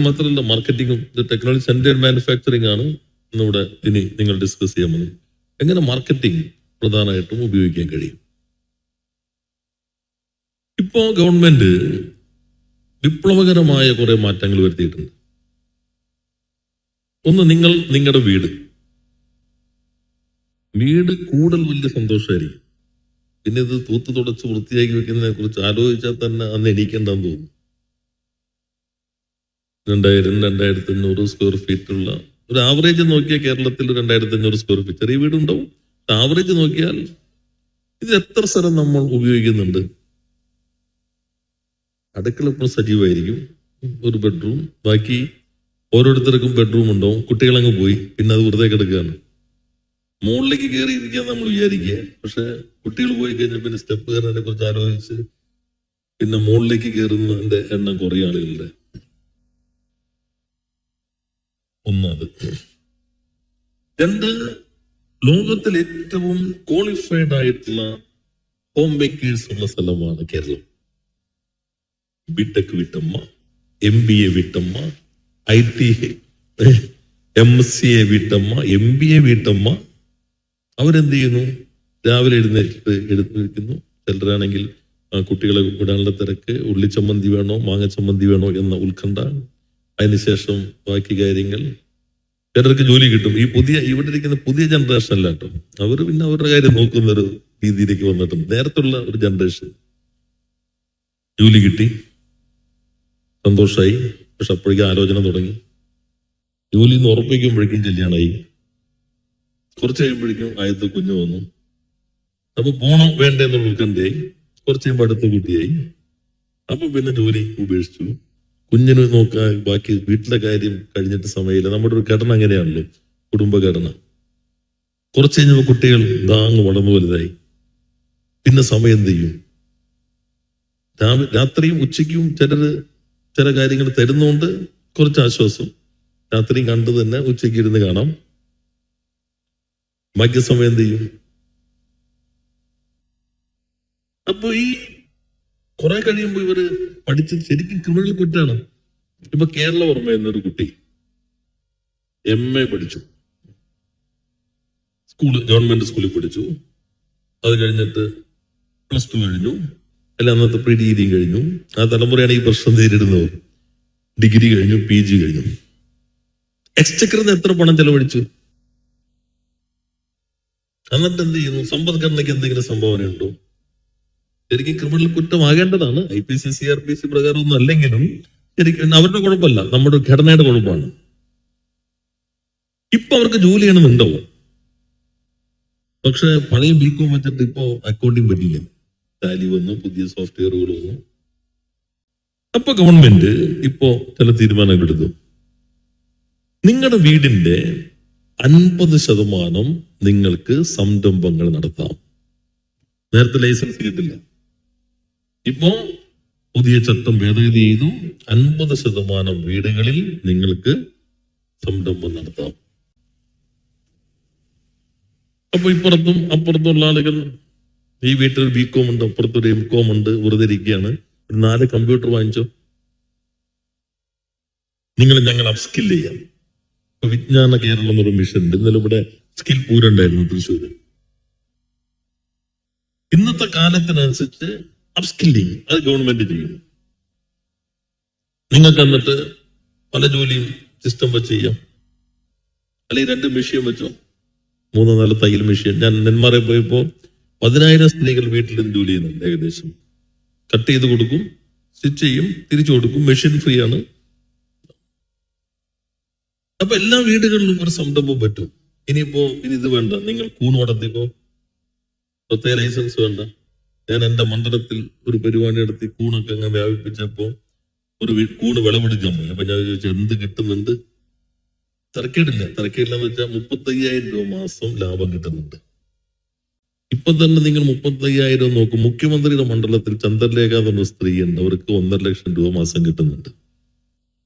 മാത്രമല്ല, മാർക്കറ്റിംഗും ടെക്നോളജി സെന്റേഡ് മാനുഫാക്ചറിങ് ആണ് ഇന്നിവിടെ ഇനി നിങ്ങൾ ഡിസ്കസ് ചെയ്യാൻ പോകുന്നത്. എങ്ങനെ മാർക്കറ്റിംഗ് പ്രധാനമായിട്ടും ഉപയോഗിക്കാൻ കഴിയും. ഇപ്പോ ഗവൺമെന്റ് വിപ്ലവകരമായ കുറെ മാറ്റങ്ങൾ വരുത്തിയിട്ടുണ്ട്. ഒന്ന്, നിങ്ങളുടെ വീട് കൂടുതൽ വലിയ സന്തോഷമായിരിക്കും. പിന്നെ ഇത് തൂത്ത് തുടച്ച് വൃത്തിയാക്കി വെക്കുന്നതിനെ കുറിച്ച് ആലോചിച്ചാൽ തന്നെ അന്ന് എണീക്കേണ്ടെന്ന് തോന്നും. 2000-2500 സ്ക്വയർ ഫീറ്റ് ഉള്ള ഒരു ആവറേജ് നോക്കിയാൽ കേരളത്തിൽ 2500 സ്ക്വയർ ഫീറ്റ് ചെറിയ വീടുണ്ടാവും. ആവറേജ് നോക്കിയാൽ ഇത് എത്ര സ്ഥലം നമ്മൾ ഉപയോഗിക്കുന്നുണ്ട്? അടുക്കള ഇപ്പോൾ സജീവമായിരിക്കും, ഒരു ബെഡ്റൂം, ബാക്കി ഓരോരുത്തർക്കും ബെഡ്റൂം ഉണ്ടാവും. കുട്ടികളങ്ങ് പോയി, പിന്നെ അത് വെറുതെ കിടക്കുകയാണ്. മുകളിലേക്ക് കയറിയിരിക്കാൻ നമ്മൾ വിചാരിക്കുക, പക്ഷെ കുട്ടികൾ പോയി കഴിഞ്ഞാൽ പിന്നെ സ്റ്റെപ്പ് കയറുന്നതിനെ കുറിച്ച് ആലോചിച്ച് പിന്നെ മുകളിലേക്ക് കയറുന്നതിന്റെ എണ്ണം കുറേ ആളുകളുടെ. ഒന്നത്. 2, ലോകത്തിൽ ഏറ്റവും ക്വാളിഫൈഡ് ആയിട്ടുള്ള ഹോം മേക്കേഴ്സ് ഉള്ള സ്ഥലമാണ് കേരളം. ബിടെക് വീട്ടമ്മ, MBA വീട്ടമ്മ, IT MCA വീട്ടമ്മ, MBA വീട്ടമ്മ. അവരെന്ത് ചെയ്യുന്നു? രാവിലെ എഴുന്നേൽക്കുന്നു. ചിലരാണെങ്കിൽ കുട്ടികളെ വിടാനുള്ള തിരക്ക്, ഉള്ളിച്ചമ്മന്തി വേണോ മാങ്ങച്ചമ്മന്തി വേണോ എന്ന ഉത്കണ്ഠ. അതിനുശേഷം ബാക്കി കാര്യങ്ങൾ. ചിലർക്ക് ജോലി കിട്ടും. ഇവിടെ ഇരിക്കുന്ന പുതിയ ജനറേഷൻ അല്ല കേട്ടോ, അവർ പിന്നെ അവരുടെ കാര്യം നോക്കുന്നൊരു രീതിയിലേക്ക് വന്നിട്ടുണ്ട്. നേരത്തുള്ള ഒരു ജനറേഷൻ ജോലി കിട്ടി, സന്തോഷമായി. പക്ഷെ അപ്പോഴേക്കും ആലോചന തുടങ്ങി. ജോലി നിന്ന് ഉറപ്പിക്കുമ്പോഴേക്കും കല്യാണമായി. കുറച്ച് കഴിയുമ്പോഴേക്കും ആദ്യത്തെ കുഞ്ഞു വന്നു. അപ്പൊ പോണം വേണ്ടെന്നുള്ള ഉത്കണ്ഠയായി. കുറച്ച് കഴിയുമ്പോൾ അടുത്ത കുട്ടിയായി. അപ്പൊ പിന്നെ ജോലി ഉപേക്ഷിച്ചു. കുഞ്ഞിന് നോക്കാൻ ബാക്കി വീട്ടിലെ കാര്യം കഴിഞ്ഞിട്ട് സമയമില്ല. നമ്മുടെ ഒരു ഘടന അങ്ങനെയാണല്ലോ, കുടുംബഘടന. കുറച്ച് കഴിഞ്ഞപ്പോൾ കുട്ടികൾ അങ്ങ് വളർന്നു വലുതായി. പിന്നെ സമയം എന്ത് ചെയ്യും? രാത്രിയും ഉച്ചയ്ക്കും ചില കാര്യങ്ങൾ തരുന്നോണ്ട് കുറച്ച് ആശ്വാസം. രാത്രിയും കണ്ടു തന്നെ ഉച്ചയ്ക്ക് ഇരുന്ന് കാണാം. ബാക്കി സമയം എന്ത് ചെയ്യും? അപ്പൊ ഈ കുറെ കഴിയുമ്പോ ഇവര് പഠിച്ചത് ശരിക്കും ക്രിമിനൽ കുറ്റാണ്. ഇപ്പൊ കേരള ഓർമ്മ എന്നൊരു കുട്ടി MA പഠിച്ചു, ഗവൺമെന്റ് സ്കൂളിൽ പഠിച്ചു. അത് കഴിഞ്ഞിട്ട് +2 കഴിഞ്ഞു, അല്ല അന്നത്തെ പ്രീ ഡിഗ്രിയും കഴിഞ്ഞു. ആ തലമുറയാണ് ഈ പ്രശ്നം നേരിടുന്നവർ. ഡിഗ്രി കഴിഞ്ഞു, PG കഴിഞ്ഞു. എക്സ്ചക്കറിന് എത്ര പണം ചെലവഴിച്ചു? എന്നിട്ട് എന്ത് ചെയ്യുന്നു? സമ്പദ്ഘടനയ്ക്ക് എന്തെങ്കിലും സംഭാവന ഉണ്ടോ? ശരിക്കും ക്രിമിനൽ കുറ്റമാകേണ്ടതാണ്. IPC CRPC പ്രകാരം ഒന്നും അല്ലെങ്കിലും ശരിക്കും അവരുടെ കുഴപ്പമല്ല, നമ്മുടെ ഘടനയുടെ കുഴപ്പമാണ്. ഇപ്പൊ അവർക്ക് ജോലി ചെയ്യണമെന്നുണ്ടാവും. പക്ഷെ പഴയ BCom വെച്ചിട്ട് ഇപ്പോ അക്കൗണ്ടിങ് പറ്റില്ല. ടാലി വന്നു, പുതിയ സോഫ്റ്റ്വെയറുകൾ വന്നു. അപ്പൊ ഗവൺമെന്റ് ഇപ്പോ ചില തീരുമാനങ്ങൾ എടുത്തു. നിങ്ങളുടെ വീടിന്റെ 50% നിങ്ങൾക്ക് സംരംഭങ്ങൾ നടത്താം. നേരത്തെ ലൈസൻസ് കിട്ടില്ല. ഇപ്പോ പുതിയ ചട്ടം ഭേദഗതി ചെയ്തു. 50% വീടുകളിൽ നിങ്ങൾക്ക് സംരംഭം നടത്താം. അപ്പൊ ഇപ്പുറത്തും അപ്പുറത്തുള്ള ആളുകൾ, ഈ വീട്ടിൽ BCom ഉണ്ട്, അപ്പുറത്തൊരു MCom ഉണ്ട്, വെറുതെ ഇരിക്കുകയാണ്. 4 കമ്പ്യൂട്ടർ വാങ്ങിച്ചോ, ഞങ്ങൾ അപ്സ്കിൽ ചെയ്യാം. ഇപ്പൊ വിജ്ഞാന കേരളം എന്നൊരു മിഷൻ ഉണ്ട്. ഇന്നലെ ഇവിടെ സ്കിൽ പൂരണ്ടായിരുന്നു തൃശ്ശൂര്. ഇന്നത്തെ കാലത്തിനനുസരിച്ച് അപ്സ്കില്ലിങ് അത് ഗവൺമെന്റ് ചെയ്യും. നിങ്ങൾക്ക് എന്നിട്ട് പല ജോലിയും സിസ്റ്റം വെച്ച് ചെയ്യാം. അല്ലെങ്കിൽ 2 മെഷീൻ വെച്ചോ, 3-4 തയ്യൽ മെഷീൻ. ഞാൻ നെന്മാറെ പോയപ്പോ 10,000 സ്ത്രീകൾ വീട്ടിലും ജോലി ചെയ്യുന്നുണ്ട്. ഏകദേശം കട്ട് ചെയ്ത് കൊടുക്കും, സ്റ്റിച്ച് ചെയ്യും, തിരിച്ചു കൊടുക്കും. മെഷീൻ ഫ്രീ ആണ്. അപ്പൊ എല്ലാ വീടുകളിലും ഒരു സംരംഭം പറ്റും. ഇനി ഇത് വേണ്ട, നിങ്ങൾ കൂൺ നടത്തിക്കോ, പ്രത്യേക ലൈസൻസ് വേണ്ട. ഞാൻ എന്റെ മണ്ഡലത്തിൽ ഒരു പരിപാടി നടത്തി കൂണൊക്കെ അങ്ങ് വ്യാപിപ്പിച്ചപ്പോ ഒരു കൂണ് വിളവെടുക്കാൻ പോയി. അപ്പൊ ഞാൻ ചോദിച്ചു, എന്ത് കിട്ടുന്നുണ്ട്? തരക്കേടില്ല എന്ന് വെച്ചാൽ 35,000 രൂപ മാസം ലാഭം കിട്ടുന്നുണ്ട്. ഇപ്പൊ തന്നെ നിങ്ങൾ 35,000 നോക്കും. മുഖ്യമന്ത്രിയുടെ മണ്ഡലത്തിൽ ചന്ദ്രലേഖ എന്ന സ്ത്രീ ഉണ്ട്, അവർക്ക് 1.5 ലക്ഷം രൂപ മാസം കിട്ടുന്നുണ്ട്.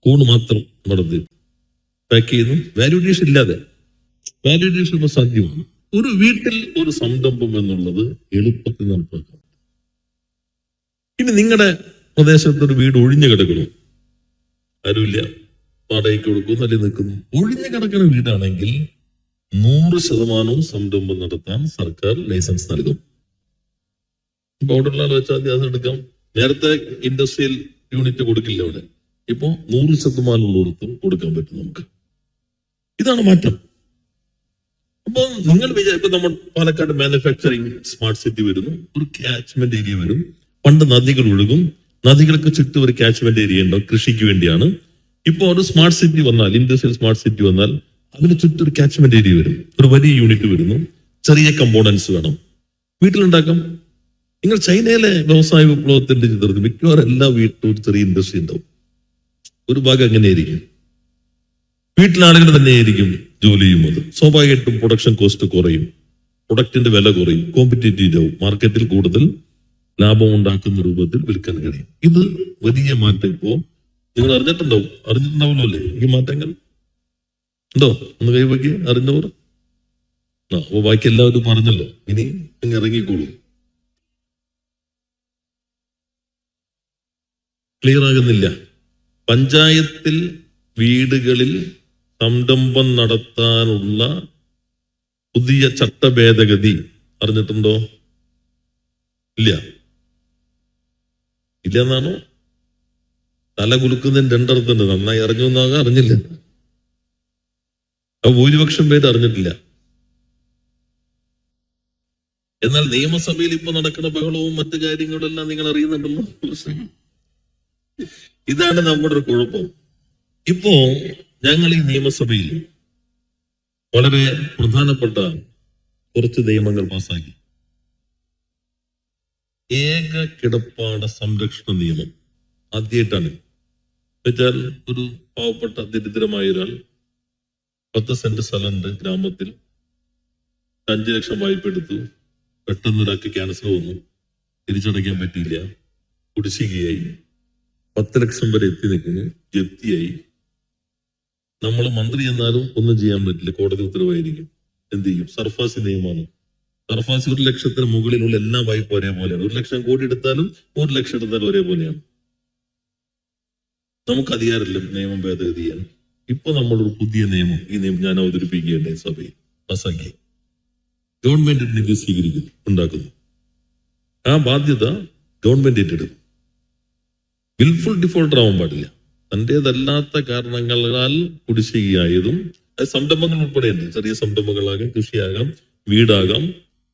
കൂണ് മാത്രം നടത്തി പാക്ക് ചെയ്യുന്നു. വാല്യൂഡേഷൻ ഇല്ലാതെ. വാല്യൂഡേഷൻ ഇപ്പൊ സാധ്യമാണ്. ഒരു വീട്ടിൽ ഒരു സംരംഭം എന്നുള്ളത് എളുപ്പത്തിൽ നടപ്പാക്കാം. ഇനി നിങ്ങളുടെ പ്രദേശത്ത് ഒരു വീട് ഒഴിഞ്ഞു കിടക്കണം, ആരുമില്ല, വാടകയ്ക്ക് കൊടുക്കും, നല്ല നിൽക്കുന്നു. ഒഴിഞ്ഞു കിടക്കുന്ന വീടാണെങ്കിൽ 100% സംരംഭം നടത്താൻ സർക്കാർ ലൈസൻസ് നൽകും. ഇപ്പൊ അവിടെയുള്ള ആൾ വെച്ചാൽ അത് എടുക്കാം. നേരത്തെ ഇൻഡസ്ട്രിയൽ യൂണിറ്റ് കൊടുക്കില്ല അവിടെ. ഇപ്പോ 100% ഉള്ളിടത്തും കൊടുക്കാൻ പറ്റും നമുക്ക്. ഇതാണ് മാറ്റം. അപ്പൊ നിങ്ങൾ ഇപ്പൊ നമ്മൾ പാലക്കാട് മാനുഫാക്ചറിങ് സ്മാർട്ട് സിറ്റി വരുന്നു, ഒരു ക്യാച്ച്മെന്റ് ഏരിയ വരും. പണ്ട് നദികൾ ഒഴുകും, നദികൾക്ക് ചുറ്റും ഒരു ക്യാച്ച്മെന്റ് ഏരിയ ഉണ്ടാവും, കൃഷിക്ക് വേണ്ടിയാണ്. ഇപ്പൊ ഒരു സ്മാർട്ട് സിറ്റി വന്നാൽ, ഇൻഡസ്ട്രിയൽ സ്മാർട്ട് സിറ്റി വന്നാൽ അതിന് ചുറ്റും ഒരു ക്യാച്ച്മെന്റ് ഏരിയ വരും, ഒരു വലിയ യൂണിറ്റ് വരുന്നു. ചെറിയ കമ്പോണൻസ് വേണം, വീട്ടിലുണ്ടാക്കാം. നിങ്ങൾ ചൈനയിലെ വ്യവസായ വിപ്ലവത്തിന്റെ ചിത്രത്തിൽ മിക്കവാറും എല്ലാ വീട്ടിലും ഒരു ചെറിയ ഇൻഡസ്ട്രി ഉണ്ടാവും. ഒരു ഭാഗം എങ്ങനെയായിരിക്കും? വീട്ടിലാളുകൾ തന്നെയായിരിക്കും ജോലി ചെയ്യുന്നത്. സ്വാഭാവികമായിട്ടും പ്രൊഡക്ഷൻ കോസ്റ്റ് കുറയും, പ്രൊഡക്റ്റിന്റെ വില കുറയും, കോമ്പറ്റീറ്റീവ് ആവും, മാർക്കറ്റിൽ കൂടുതൽ ലാഭം ഉണ്ടാക്കുന്ന രൂപത്തിൽ വിൽക്കാൻ കഴിയും. ഇത് വലിയ മാറ്റം ഇപ്പോ നിങ്ങൾ അറിഞ്ഞിട്ടുണ്ടാവുമല്ലോ അല്ലേ? ഈ മാറ്റങ്ങൾ ഉണ്ടോ? ഒന്ന് കൈവയ്ക്ക് അറിഞ്ഞവർ. അപ്പൊ ബാക്കി എല്ലാവരും പറഞ്ഞല്ലോ, ഇനി നിങ്ങൾ ഇറങ്ങിക്കോളൂ. ക്ലിയർ ആകുന്നില്ല. പഞ്ചായത്തിൽ വീടുകളിൽ സംരംഭം നടത്താനുള്ള പുതിയ ചട്ട ഭേദഗതി അറിഞ്ഞിട്ടുണ്ടോ? ഇല്ല എന്നാണോ? തല കുലുക്കുന്നതിന് 2 അർത്ഥമുണ്ട്. നന്നായി അറിഞ്ഞു എന്നാകാം, അറിഞ്ഞില്ല. അപ്പൊ ഭൂരിപക്ഷം പേര് അറിഞ്ഞിട്ടില്ല. എന്നാൽ നിയമസഭയിൽ ഇപ്പൊ നടക്കുന്ന ബഹളവും മറ്റു കാര്യങ്ങളും എല്ലാം നിങ്ങൾ അറിയുന്നുണ്ടല്ലോ. ഇതാണ് നമ്മുടെ ഒരു കുഴപ്പം. ഇപ്പോ ഞങ്ങൾ ഈ നിയമസഭയിൽ വളരെ പ്രധാനപ്പെട്ട കുറച്ച് നിയമങ്ങൾ പാസാക്കി. ഏക കിടപ്പാട സംരക്ഷണ നിയമം ആദ്യമായിട്ടാണ്. വെച്ചാൽ ഒരു പാവപ്പെട്ട ദരിദ്രമായ ഒരാൾ 10 സെന്റ് സ്ഥലമുണ്ട് ഗ്രാമത്തിൽ, 5 ലക്ഷം വായ്പ എടുത്തു, പെട്ടെന്ന് ഒരാൾക്ക് ക്യാൻസർ വന്നു, തിരിച്ചടയ്ക്കാൻ പറ്റിയില്ല, കുടിശ്ശികയായി, 10 ലക്ഷം വരെ എത്തി നിൽക്കുന്നു, ജപ്തിയായി. നമ്മൾ മന്ത്രി എന്നാലും ഒന്നും ചെയ്യാൻ പറ്റില്ല, കോടതി ഉത്തരവായിരിക്കും. എന്ത് ചെയ്യും? സർഫാസി നിയമമാണ്. സർഫാസി 1 ലക്ഷത്തിന് മുകളിലുള്ള എല്ലാ വായ്പ ഒരേപോലെയാണ്. 1 ലക്ഷം കോടി എടുത്താലും 1 ലക്ഷം എടുത്താലും ഒരേപോലെയാണ്. നമുക്ക് അധികാരമില്ല നിയമം ഭേദഗതി ചെയ്യാൻ. ഇപ്പൊ നമ്മളൊരു പുതിയ നിയമം, ഈ നിയമം ഞാൻ അവതരിപ്പിക്കുകയുണ്ട് സഭയിൽ, പാസാക്കി ഗവൺമെന്റ് നിധി സ്വീകരിക്കുന്നു, ഉണ്ടാക്കുന്നു. ആ ബാധ്യത ഗവൺമെന്റ് ഏറ്റെടുക്കും. വിൽഫുൾ ഡിഫോൾട്ടർ ആവാൻ പാടില്ല. തന്റേതല്ലാത്ത കാരണങ്ങളാൽ കുടിശ്ശികയായതും, അത് സംരംഭങ്ങൾ ഉൾപ്പെടെയുണ്ട്. ചെറിയ സംരംഭങ്ങളാകാം, കൃഷിയാകാം, വീടാകാം,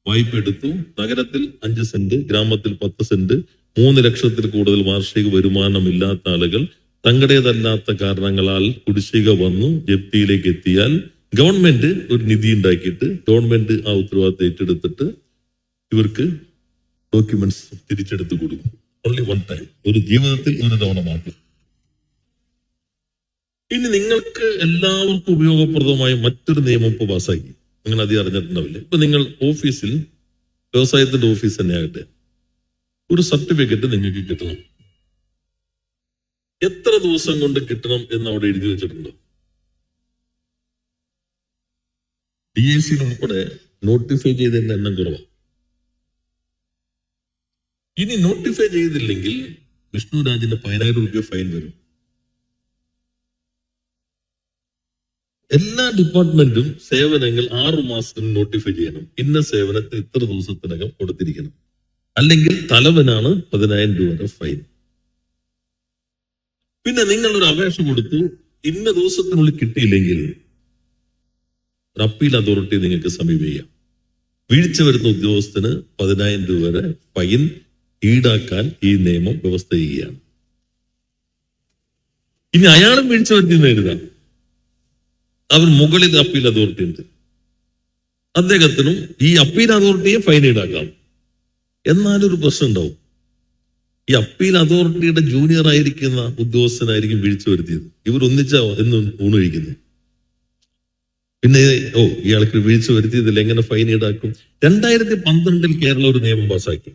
വായ്പ എടുത്തു, നഗരത്തിൽ 5 സെന്റ്, ഗ്രാമത്തിൽ 10 സെന്റ്, 3 ലക്ഷത്തിൽ കൂടുതൽ വാർഷിക വരുമാനമില്ലാത്ത ആളുകൾ തങ്ങളുടേതല്ലാത്ത കാരണങ്ങളാൽ കുടിശ്ശിക വന്നു ജപ്തിയിലേക്ക് എത്തിയാൽ ഗവൺമെന്റ് ഒരു നിധി ഉണ്ടാക്കിയിട്ട് ഗവൺമെന്റ് ആ ഉത്തരവാദിത്തം ഏറ്റെടുത്തിട്ട് ഇവർക്ക് ഡോക്യുമെന്റ്സ് തിരിച്ചെടുത്ത് കൊടുക്കും. ഓൺലി 1 ടൈം, ഒരു ജീവിതത്തിൽ 1 തവണ മാത്രം. ഇനി നിങ്ങൾക്ക് എല്ലാവർക്കും ഉപയോഗപ്രദമായ മറ്റൊരു നിയമം ഇപ്പൊ പാസ്സാക്കി. നിങ്ങൾ അധികം അറിഞ്ഞിട്ടുണ്ടാവില്ല. ഇപ്പൊ നിങ്ങൾ ഓഫീസിൽ, വ്യവസായത്തിന്റെ ഓഫീസ് തന്നെ ആകട്ടെ, ഒരു സർട്ടിഫിക്കറ്റ് നിങ്ങൾക്ക് കിട്ടണം. എത്ര ദിവസം കൊണ്ട് കിട്ടണം എന്ന് അവിടെ എഴുതി വെച്ചിട്ടുണ്ടോ? DIC ഉൾപ്പെടെ നോട്ടിഫൈ ചെയ്തതിന്റെ എണ്ണം കുറവാണ്. ഇനി നോട്ടിഫൈ ചെയ്തില്ലെങ്കിൽ വിഷ്ണുരാജിന്റെ 10,000 രൂപ ഫൈൻ വരും. എല്ലാ ഡിപ്പാർട്ട്മെന്റും സേവനങ്ങൾ 6 മാസത്തിന് നോട്ടിഫൈ ചെയ്യണം. ഇന്ന സേവനത്തിൽ ഇത്ര ദിവസത്തിനകം കൊടുത്തിരിക്കണം, അല്ലെങ്കിൽ തലവനാണ് 10,000 രൂപ ഫൈൻ. പിന്നെ നിങ്ങൾ ഒരു അപേക്ഷ കൊടുത്തു, ഇന്ന ദിവസത്തിനുള്ളിൽ കിട്ടിയില്ലെങ്കിൽ ഒരു അപ്പീൽ അതോറിറ്റി നിങ്ങൾക്ക് സമീപിക്കാം. വീഴ്ച വരുന്ന ഉദ്യോഗസ്ഥന് 10,000 രൂപ വരെ ഫൈൻ ഈടാക്കാൻ ഈ നിയമം വ്യവസ്ഥ ചെയ്യുകയാണ്. ഇനി അയാളും വീഴ്ച വരുത്തിയെന്ന് എഴുതാം, അവർ മുകളിൽ അപ്പീൽ അതോറിറ്റി ഉണ്ട്, അദ്ദേഹത്തിനും ഈ അപ്പീൽ അതോറിറ്റിയെ ഫൈൻ ഈടാക്കാം. എന്നാലൊരു പ്രശ്നം ഉണ്ടാവും. ഈ അപ്പീൽ അതോറിറ്റിയുടെ ജൂനിയർ ആയിരിക്കുന്ന ഉദ്യോഗസ്ഥനായിരിക്കും വീഴ്ച വരുത്തിയത്. ഇവർ ഒന്നിച്ചാ എന്ന് ഊണ് കഴിക്കുന്നു. പിന്നെ ഇയാൾക്ക് വീഴ്ച വരുത്തിയതിൽ എങ്ങനെ ഫൈൻ ഈടാക്കും? 2012 കേരളം ഒരു നിയമം പാസാക്കി.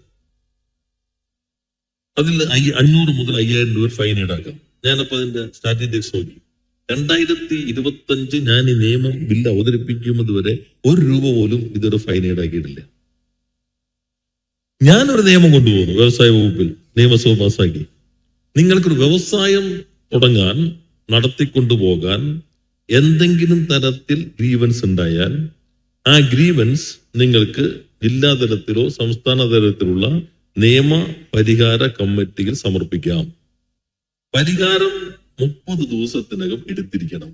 അതിൽ 500 മുതൽ 5000 രൂപ ഫൈൻ ഈടാക്കാം. ഞാനപ്പോ അതിന്റെ സ്റ്റാറ്റിസ്റ്റിക്സ് നോക്കി. 2025 ഞാൻ ഈ നിയമം ബില്ല് അവതരിപ്പിക്കുന്നത് വരെ 1 രൂപ പോലും ഇതൊരു ഫൈൻ ഈടാക്കിയിട്ടില്ല. ഞാനൊരു നിയമം കൊണ്ടുപോകുന്നു വ്യവസായ വകുപ്പിൽ, നിയമസഭ പാസാക്കി. നിങ്ങൾക്കൊരു വ്യവസായം തുടങ്ങാൻ, നടത്തിക്കൊണ്ടുപോകാൻ എന്തെങ്കിലും തരത്തിൽ ഗ്രീവൻസ് ഉണ്ടായാൽ ആ ഗ്രീവൻസ് നിങ്ങൾക്ക് ജില്ലാ തലത്തിലോ സംസ്ഥാന തലത്തിലുള്ള നിയമ പരിഹാര കമ്മിറ്റിയിൽ സമർപ്പിക്കാം. പരിഹാരം 30 ദിവസത്തിനകം എടുത്തിരിക്കണം.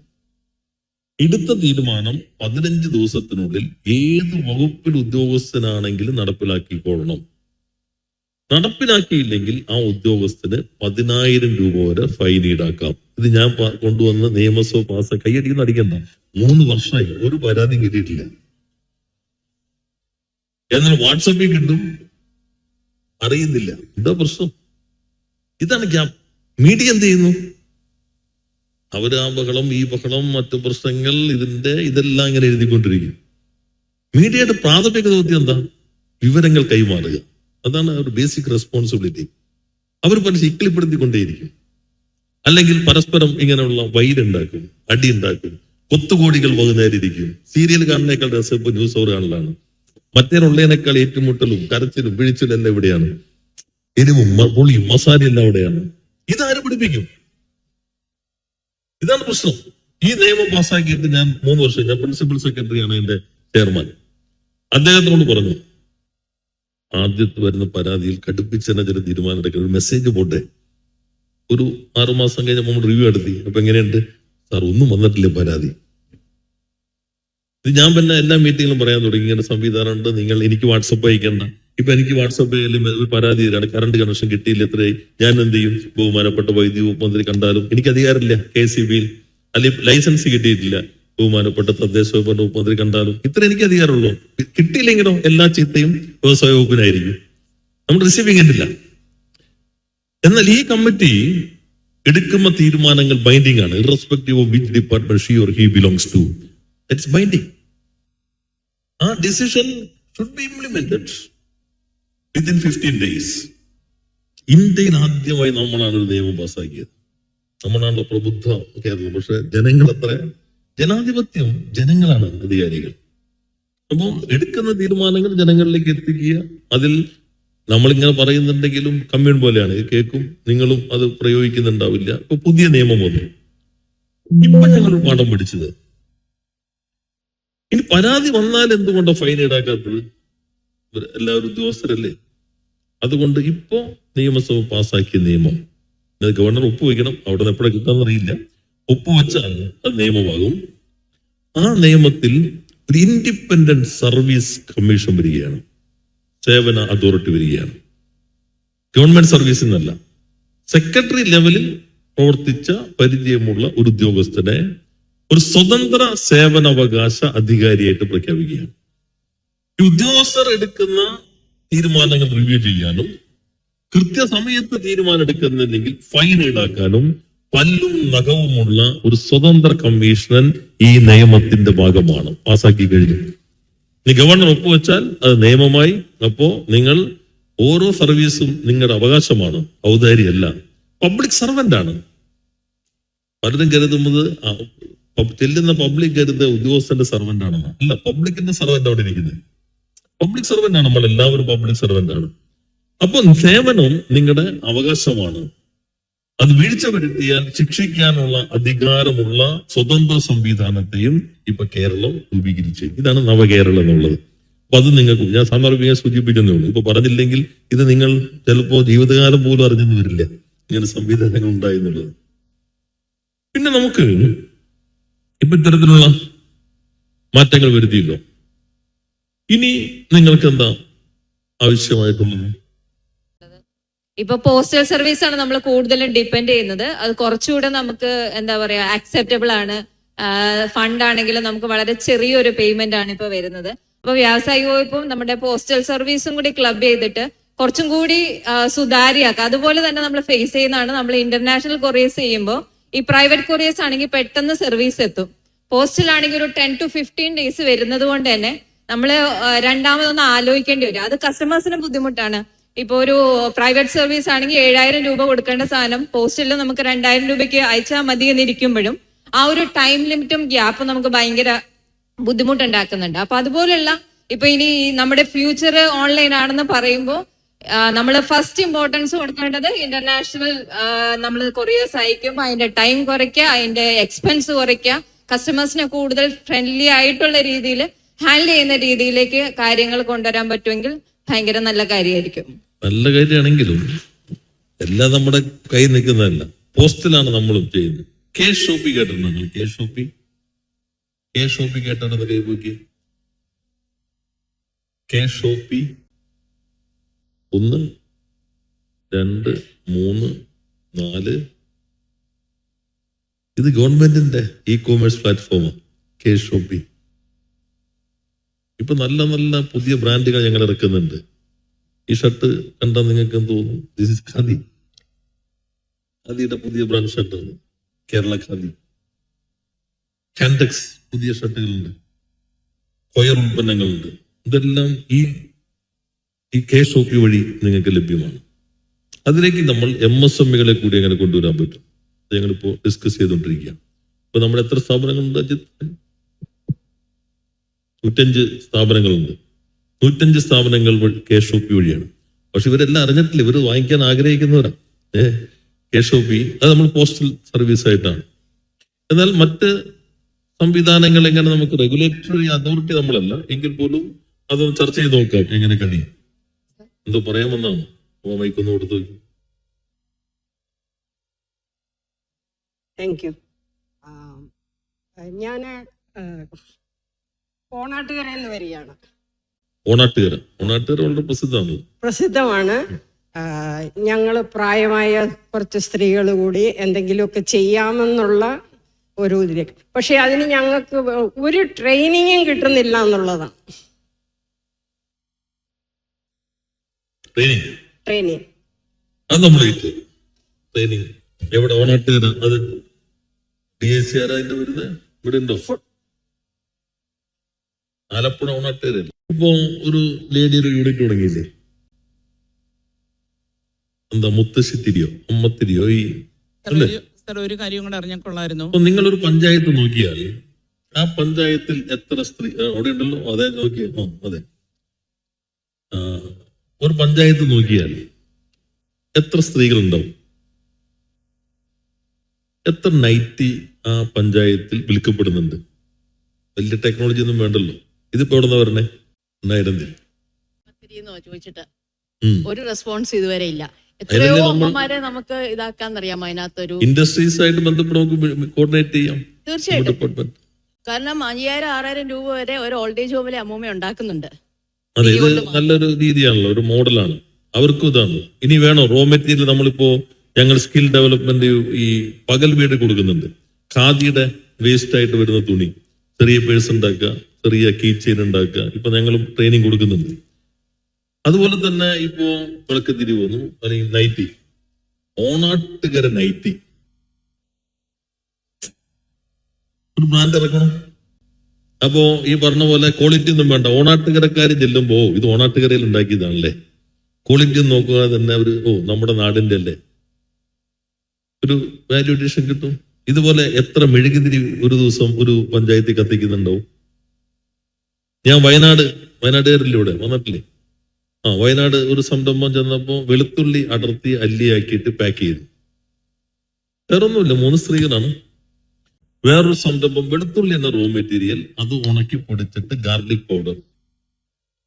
എടുത്ത തീരുമാനം 15 ദിവസത്തിനുള്ളിൽ ഏത് വകുപ്പിൽ ഉദ്യോഗസ്ഥനാണെങ്കിലും നടപ്പിലാക്കിക്കൊള്ളണം. നടപ്പിലാക്കിയില്ലെങ്കിൽ ആ ഉദ്യോഗസ്ഥന് 10,000 രൂപ വരെ ഫൈൻ ഈടാക്കാം. ഇത് ഞാൻ കൊണ്ടുവന്ന് നിയമസഭ പാസ് കൈയടിക്കുന്ന അടിക്കണ്ട. 3 വർഷമായി ഒരു പരാതി കിട്ടിയിട്ടില്ല. എന്നാൽ വാട്സപ്പിൽ കിട്ടും, അറിയുന്നില്ല. എന്താ പ്രശ്നം? ഇതാണ് ഗ്യാപ്പ്. മീഡിയ എന്ത് ചെയ്യുന്നു? അവര് ആ ബഹളം, ഈ ബഹളം, മറ്റു പ്രശ്നങ്ങൾ, ഇതെല്ലാം ഇങ്ങനെ എഴുതിക്കൊണ്ടിരിക്കും. മീഡിയയുടെ പ്രാഥമിക ദൗത്യം എന്താ? വിവരങ്ങൾ കൈമാറുക. അതാണ് ഒരു ബേസിക് റെസ്പോൺസിബിലിറ്റി. അവർ പരസ്യം ഇക്കിളിപ്പെടുത്തിക്കൊണ്ടേയിരിക്കും. അല്ലെങ്കിൽ പരസ്പരം ഇങ്ങനെയുള്ള വൈരുണ്ടാക്കും, അടിയുണ്ടാക്കും, കൊത്തുകോടികൾ വകുന്നേരിയിരിക്കും. സീരിയൽ കാണുന്നേക്കാൾ രസം ഇപ്പൊ ന്യൂസ് അവർ കാണലാണ്. മറ്റേനുള്ളതിനേക്കാൾ ഏറ്റുമുട്ടലും കരച്ചിലും പിഴിച്ചിലും എല്ലാം എവിടെയാണ്? എരിവും പൊളിയും മസാലയും എല്ലാം എവിടെയാണ്? ഇതാര് പിടിപ്പിക്കും? ഇതാണ് പ്രശ്നം. ഈ നിയമം പാസ്സാക്കിയിട്ട് ഞാൻ 3 വർഷം, ഞാൻ പ്രിൻസിപ്പൽ സെക്രട്ടറിയാണ് എന്റെ ചെയർമാൻ. അദ്ദേഹത്തിനോട് പറഞ്ഞു, ആദ്യത്തെ വരുന്ന പരാതിയിൽ കടുപ്പിച്ചെന്നെ ചില തീരുമാനം എടുക്കുന്ന ഒരു മെസ്സേജ് പോട്ടെ. ഒരു 6 മാസം കഴിഞ്ഞപ്പോൾ നമ്മൾ റിവ്യൂ നടത്തി. അപ്പൊ എങ്ങനെയുണ്ട് സാർ? ഒന്നും വന്നിട്ടില്ല പരാതി. ഇത് ഞാൻ പിന്നെ എല്ലാ മീറ്റിങ്ങിലും പറയാൻ തുടങ്ങി, ഇങ്ങനെ സംവിധാനമുണ്ട്, നിങ്ങൾ എനിക്ക് വാട്സപ്പ് അയക്കേണ്ട. ഇപ്പൊ എനിക്ക് വാട്സപ്പ് ആയാലും ഒരു പരാതി തരാണ്, കറണ്ട് കണക്ഷൻ കിട്ടിയില്ല, എത്രയായി, ഞാൻ എന്ത് ചെയ്യും? ബഹുമാനപ്പെട്ട വൈദ്യുതി വകുപ്പ് മന്ത്രി കണ്ടാലും എനിക്ക് അധികാരമില്ല, KCBയിൽ അല്ലെങ്കിൽ ലൈസൻസ് കിട്ടിയിട്ടില്ല, ബഹുമാനപ്പെട്ട തദ്ദേശ വകുപ്പ് മന്ത്രി കണ്ടാലും ഇത്ര എനിക്ക് അധികാരമുള്ളൂ. കിട്ടിയില്ലെങ്കിലോ എല്ലാ ചീത്തയും വ്യവസായ വകുപ്പിനായിരിക്കും, നമ്മൾ റിസീവിംഗ് ഇല്ല. എന്നാൽ ഈ കമ്മിറ്റി എടുക്കുന്ന തീരുമാനങ്ങൾ ബൈൻഡിംഗ് ആണ്, irrespective of which department she or he belongs to, that's binding. ആ decision should be implemented within 15 days. ഇന്ത്യയിൽ ആദ്യമായി നമ്മളാണ് ഒരു നിയമം പാസ്സാക്കിയത്. നമ്മളാണല്ലോ പ്രബുദ്ധ കേരളം. പക്ഷെ ജനങ്ങൾ അത്ര, ജനാധിപത്യം, ജനങ്ങളാണ് അധികാരികൾ. അപ്പോൾ എടുക്കുന്ന തീരുമാനങ്ങൾ ജനങ്ങളിലേക്ക് എത്തിക്കുക. അതിൽ നമ്മളിങ്ങനെ പറയുന്നുണ്ടെങ്കിലും കമ്മ്യൂൺ പോലെയാണ്, കേൾക്കും, നിങ്ങളും അത് പ്രയോഗിക്കുന്നുണ്ടാവില്ല. ഇപ്പൊ പുതിയ നിയമം വന്നു. ഇപ്പൊ ഞങ്ങൾ പാഠം പഠിച്ചത്, ഇനി പരാതി വന്നാൽ എന്തുകൊണ്ടോ ഫൈൻ ഈടാക്കാത്തത്? എല്ലാവരും ഉദ്യോഗസ്ഥരല്ലേ. അതുകൊണ്ട് ഇപ്പോ നിയമസഭ പാസ്സാക്കിയ നിയമം ഗവർണർ ഒപ്പുവെക്കണം. അവിടെ നിന്ന് എപ്പോഴാണ് കിട്ടാന്ന് അറിയില്ല. ഒപ്പുവെച്ചാൽ അത് നിയമമാകും. ആ നിയമത്തിൽ ഒരു ഇൻഡിപെൻഡന്റ് സർവീസ് കമ്മീഷൻ വരികയാണ്, സേവന അതോറിറ്റി വരികയാണ്. ഗവൺമെന്റ് സർവീസിൽ നിന്നല്ല, സെക്രട്ടറി ലെവലിൽ പ്രവർത്തിച്ച പരിചയമുള്ള ഒരു ഉദ്യോഗസ്ഥനെ ഒരു സ്വതന്ത്ര സേവനാവകാശ അധികാരിയായിട്ട് പ്രഖ്യാപിക്കുകയാണ്. ഈ ഉദ്യോഗസ്ഥർ എടുക്കുന്ന തീരുമാനങ്ങൾ റിവ്യൂ ചെയ്യാനും കൃത്യസമയത്ത് തീരുമാനം എടുക്കുന്നില്ലെങ്കിൽ ഫൈൻ ഈടാക്കാനും പല്ലും നഖവുമുള്ള ഒരു സ്വതന്ത്ര കമ്മീഷൻ ഈ നിയമത്തിന്റെ ഭാഗമാണ്. പാസാക്കി കഴിഞ്ഞു. ഇനി ഗവർണർ ഒപ്പുവെച്ചാൽ അത് നിയമമായി. അപ്പോ നിങ്ങൾ ഓരോ സർവീസും നിങ്ങളുടെ അവകാശമാണ്, ഔദാര്യമല്ല. പബ്ലിക് സർവന്റ് ആണ്. പലരും കരുതുന്നത് ചെല്ലുന്ന പബ്ലിക് കരുത് ഉദ്യോഗസ്ഥന്റെ സർവന്റ് ആണെന്ന്. അല്ല, പബ്ലിക്കിന്റെ സർവന്റ് അവിടെ ഇരിക്കുന്നത്. പബ്ലിക് സർവന്റ് ആണ്, നമ്മൾ എല്ലാവരും പബ്ലിക് സർവന്റ് ആണ്. അപ്പൊ സേവനം നിങ്ങളുടെ അവകാശമാണ്. അത് വീഴ്ച വരുത്തിയാൽ ശിക്ഷിക്കാനുള്ള അധികാരമുള്ള സ്വതന്ത്ര സംവിധാനത്തെയും ഇപ്പൊ കേരളം രൂപീകരിച്ചു. ഇതാണ് നവകേരളം എന്നുള്ളത്. അപ്പൊ അത് നിങ്ങൾക്ക് ഞാൻ സാന്ദർഭികം സൂചിപ്പിക്കുന്നേ ഉള്ളൂ. ഇപ്പൊ പറഞ്ഞില്ലെങ്കിൽ ഇത് നിങ്ങൾ ചിലപ്പോ ജീവിതകാലം പോലും അറിഞ്ഞെന്ന് വരില്ല, ഇങ്ങനെ സംവിധാനങ്ങൾ ഉണ്ടായി എന്നുള്ളത്. പിന്നെ നമുക്ക് ഇപ്പൊ ഇത്തരത്തിലുള്ള മാറ്റങ്ങൾ വരുത്തിയല്ലോ. ഇനി നിങ്ങൾക്ക് എന്താ ആവശ്യമായിട്ടുള്ളത്? ഇപ്പൊ പോസ്റ്റൽ സർവീസ് ആണ് നമ്മൾ കൂടുതലും ഡിപ്പെൻഡ് ചെയ്യുന്നത്. അത് കുറച്ചുകൂടെ നമുക്ക് എന്താ പറയാ അക്സെപ്റ്റബിൾ ആണ്. ഫണ്ട് ആണെങ്കിലും നമുക്ക് വളരെ ചെറിയൊരു പേയ്മെന്റ് ആണ് ഇപ്പൊ വരുന്നത്. അപ്പൊ വ്യവസായ വകുപ്പും നമ്മുടെ പോസ്റ്റൽ സർവീസും കൂടി ക്ലബ് ചെയ്തിട്ട് കുറച്ചും കൂടി സുതാര്യമാക്കുക. അതുപോലെ തന്നെ നമ്മൾ ഫേസ് ചെയ്യുന്നതാണ്, നമ്മൾ ഇന്റർനാഷണൽ കൊറിയേഴ്സ് ചെയ്യുമ്പോൾ ഈ പ്രൈവറ്റ് കൊറിയേഴ്സ് ആണെങ്കിൽ പെട്ടെന്ന് സർവീസ് എത്തും. പോസ്റ്റിലാണെങ്കിൽ ഒരു 10 to 15 days വരുന്നത് കൊണ്ട് തന്നെ നമ്മൾ രണ്ടാമതൊന്ന് ആലോചിക്കേണ്ടി വരും. അത് കസ്റ്റമേഴ്സിന് ബുദ്ധിമുട്ടാണ്. ഇപ്പൊ ഒരു പ്രൈവറ്റ് സർവീസ് ആണെങ്കിൽ 7000 രൂപ കൊടുക്കേണ്ട സാധനം പോസ്റ്റിൽ നമുക്ക് 2000 രൂപയ്ക്ക് അയച്ചാൽ മതി എന്നിരിക്കുമ്പോഴും ആ ഒരു ടൈം ലിമിറ്റും ഗ്യാപ്പും നമുക്ക് ഭയങ്കര ബുദ്ധിമുട്ടുണ്ടാക്കുന്നുണ്ട്. അപ്പൊ അതുപോലുള്ള ഇപ്പൊ ഇനി നമ്മുടെ ഫ്യൂച്ചർ ഓൺലൈൻ ആണെന്ന് പറയുമ്പോൾ നമ്മൾ ഫസ്റ്റ് ഇമ്പോർട്ടൻസ് കൊടുക്കേണ്ടത് ഇന്റർനാഷണൽ നമ്മൾ കൊറിയേഴ്സ് അയക്കുമ്പോൾ അതിന്റെ ടൈം കുറയ്ക്കുക, അതിന്റെ എക്സ്പെൻസ് കുറയ്ക്കുക, കസ്റ്റമേഴ്സിനെ കൂടുതൽ ഫ്രണ്ട്ലി ആയിട്ടുള്ള രീതിയിൽ ഹാൻഡിൽ ചെയ്യുന്ന രീതിയിലേക്ക് കാര്യങ്ങൾ കൊണ്ടുവരാൻ പറ്റുമെങ്കിൽ ഭയങ്കര നല്ല കാര്യമായിരിക്കും. നല്ല കാര്യമാണെങ്കിലും എല്ലാം നമ്മുടെ കയ്യിൽ നിൽക്കുന്നതല്ല, പോസ്റ്റിലാണ് നമ്മളും ചെയ്യുന്നത്. കേഷ് ഷോപ്പി കേട്ടിട്ടുണ്ടോ? കേഷ് ഷോപ്പി കേട്ടോ? കൈ പോക്കി കേഷ് ഷോപ്പി 1 2 3 4 ഇത് ഗവൺമെന്റിന്റെ ഇ കോമേഴ്സ് പ്ലാറ്റ്ഫോമാണ് കേഷ് ഷോപ്പി. ഇപ്പൊ നല്ല നല്ല പുതിയ ബ്രാൻഡുകൾ ഞങ്ങൾ ഇറക്കുന്നുണ്ട്. ഈ ഷർട്ട് കണ്ടാൽ നിങ്ങൾക്ക് എന്ത് തോന്നും? This is khadi. ഖാദിയുടെ പുതിയ ബ്രാൻഡ് ഷർട്ടാണ് കേരള ഖാദി. കാൻടെക്സ് പുതിയ ഷർട്ടുകളുണ്ട്, കൊയർ ഉൽപ്പന്നങ്ങളുണ്ട്. ഇതെല്ലാം ഈ കേഷ് ഷോപ്പി വഴി നിങ്ങൾക്ക് ലഭ്യമാണ്. അതിലേക്ക് നമ്മൾ MSMEകളെ കൂടി അങ്ങനെ കൊണ്ടുവരാൻ പറ്റും. ഞങ്ങളിപ്പോ ഡിസ്കസ് ചെയ്തുകൊണ്ടിരിക്കുകയാണ്. ഇപ്പൊ നമ്മുടെ എത്ര സ്ഥാപനങ്ങളുണ്ട്? 105 സ്ഥാപനങ്ങളുണ്ട്. 105 സ്ഥാപനങ്ങൾ കേഷ് ഷോപ്പി വഴിയാണ്. പക്ഷെ ഇവരെല്ലാം അറിഞ്ഞിട്ടില്ല, ഇവർ വാങ്ങിക്കാൻ ആഗ്രഹിക്കുന്നവരാ. കേഷ് ഷോപ്പി അത് നമ്മൾ പോസ്റ്റൽ സർവീസ് ആയിട്ടാണ്. എന്നാൽ മറ്റ് സംവിധാനങ്ങൾ എങ്ങനെ നമുക്ക് റെഗുലേറ്ററി അതോറിറ്റി നമ്മളല്ല എങ്കിൽ പോലും അതൊന്ന് ചർച്ച ചെയ്ത് നോക്കാം എങ്ങനെ കഴിയും. എന്തോ പറയാമെന്നാണ് മൈക്കൊന്ന് കൊടുത്തു. Thank you. ഞാൻ ഓണാട്ടുകര എന്ന് വരികയാണ്. ഓണാട്ടുകര വളരെ പ്രസിദ്ധമാണ്. ഞങ്ങൾ പ്രായമായ കുറച്ച് സ്ത്രീകൾ കൂടി എന്തെങ്കിലുമൊക്കെ ചെയ്യാമെന്നുള്ള ഒരു ഇതിലേക്ക്, പക്ഷെ അതിന് ഞങ്ങൾക്ക് ഒരു ട്രെയിനിങ്ങും കിട്ടുന്നില്ല എന്നുള്ളതാണ്. ട്രെയിനിങ് അത് നമ്മൾ ട്രെയിനിങ് എവിടെ? ഓണാട്ടുകര. അത് DSC ആരാ അതിന്റെ വരുന്നത്? ഇവിടെ ഉണ്ടോ? ആലപ്പുഴ ഓണാട്ടുകര. ഇപ്പൊ ഒരു ലേഡി ഒരു യൂണിറ്റ് തുടങ്ങിയില്ലേ? എന്താ മുത്തശ്ശിത്തിരിയോ അമ്മത്തിരിയോ ഈ അല്ലേ? ഒരു കാര്യം കൂടെ അറിഞ്ഞാൽ കൊള്ളായിരുന്നു. അപ്പൊ നിങ്ങളൊരു പഞ്ചായത്ത് നോക്കിയാൽ ആ പഞ്ചായത്തിൽ എത്ര സ്ത്രീ അവിടെ ഉണ്ടല്ലോ? അതെ, നോക്കിയോ? അതെ. ഒരു പഞ്ചായത്ത് നോക്കിയാൽ എത്ര സ്ത്രീകളുണ്ടാവും? എത്ര നൈറ്റി ആ പഞ്ചായത്തിൽ വിൽക്കപ്പെടുന്നുണ്ട്? വലിയ ടെക്നോളജി ഒന്നും വേണ്ടല്ലോ. ഇതിപ്പോ എവിടെ നിന്നാ വരണേ? 1000 ചോദിച്ചിട്ട് ഒരു റെസ്പോൺസ് ഇതുവരെ ഇല്ല. എത്രയോ അമ്മമാരെ നമുക്ക് ഇതാക്കാന്നറിയാമോ? അതിനകത്തൊരു ഇൻഡസ്ട്രീസ് ആയിട്ട് ബന്ധപ്പെട്ട് നമുക്ക് കോർഡിനേറ്റ് ചെയ്യാം. തീർച്ചയായിട്ടും. കാരണം 5000-6000 രൂപ വരെ ഒരു ഓൾഡ് ഏജ് ഹോമിലെ അമ്മൂമ്മ ഉണ്ടാക്കുന്നുണ്ട്. അതെ, ഇത് നല്ലൊരു രീതിയാണല്ലോ, ഒരു മോഡലാണ്. അവർക്കും ഇതാണ്. ഇനി വേണോ റോ മെറ്റീരിയൽ? നമ്മളിപ്പോ ഞങ്ങൾ സ്കിൽ ഡെവലപ്മെന്റ് ഈ പകൽ വീട് കൊടുക്കുന്നുണ്ട്. ഖാദിയുടെ വേസ്റ്റ് ആയിട്ട് വരുന്ന തുണി ചെറിയ പേഴ്സ് ഉണ്ടാക്കുക, ചെറിയ കീ ചെയിൻ ഉണ്ടാക്കുക. ഇപ്പൊ ഞങ്ങളും ട്രെയിനിങ് കൊടുക്കുന്നുണ്ട്. അതുപോലെ തന്നെ ഇപ്പോ വിളക്കത്തിരി വന്നു, അല്ലെങ്കിൽ നൈറ്റി, ഓണാട്ടുകര നൈറ്റി ഒരു ബ്രാൻഡ് ഇറക്കണം. അപ്പോ ഈ പറഞ്ഞ പോലെ ക്വാളിറ്റി ഒന്നും വേണ്ട. ഓണാട്ടുകരക്കാര് ചെല്ലുമ്പോ ഇത് ഓണാട്ടുകരയിൽ ഉണ്ടാക്കിയതാണല്ലേ, ക്വാളിറ്റി ഒന്നും നോക്കുക തന്നെ അവര് നമ്മുടെ നാടിന്റെ അല്ലേ, ഒരു വാല്യൂ അഡീഷൻ കിട്ടും. ഇതുപോലെ എത്ര മെഴുകുതിരി ഒരു ദിവസം ഒരു പഞ്ചായത്തിൽ കത്തിക്കുന്നുണ്ടാവും. ഞാൻ വയനാടുകാരിലൂടെ വന്നിട്ടില്ലേ? വയനാട് ഒരു സംരംഭം ചെന്നപ്പോ വെളുത്തുള്ളി അടർത്തി അല്ലിയാക്കിയിട്ട് പാക്ക് ചെയ്തു. വേറൊന്നുമില്ല, 3 സ്ത്രീകളാണ്. വേറൊരു സംരംഭം വെളുത്തുള്ളി എന്ന റോ മെറ്റീരിയൽ അത് ഉണക്കി പൊടിച്ചിട്ട് ഗാർലിക് പൗഡർ.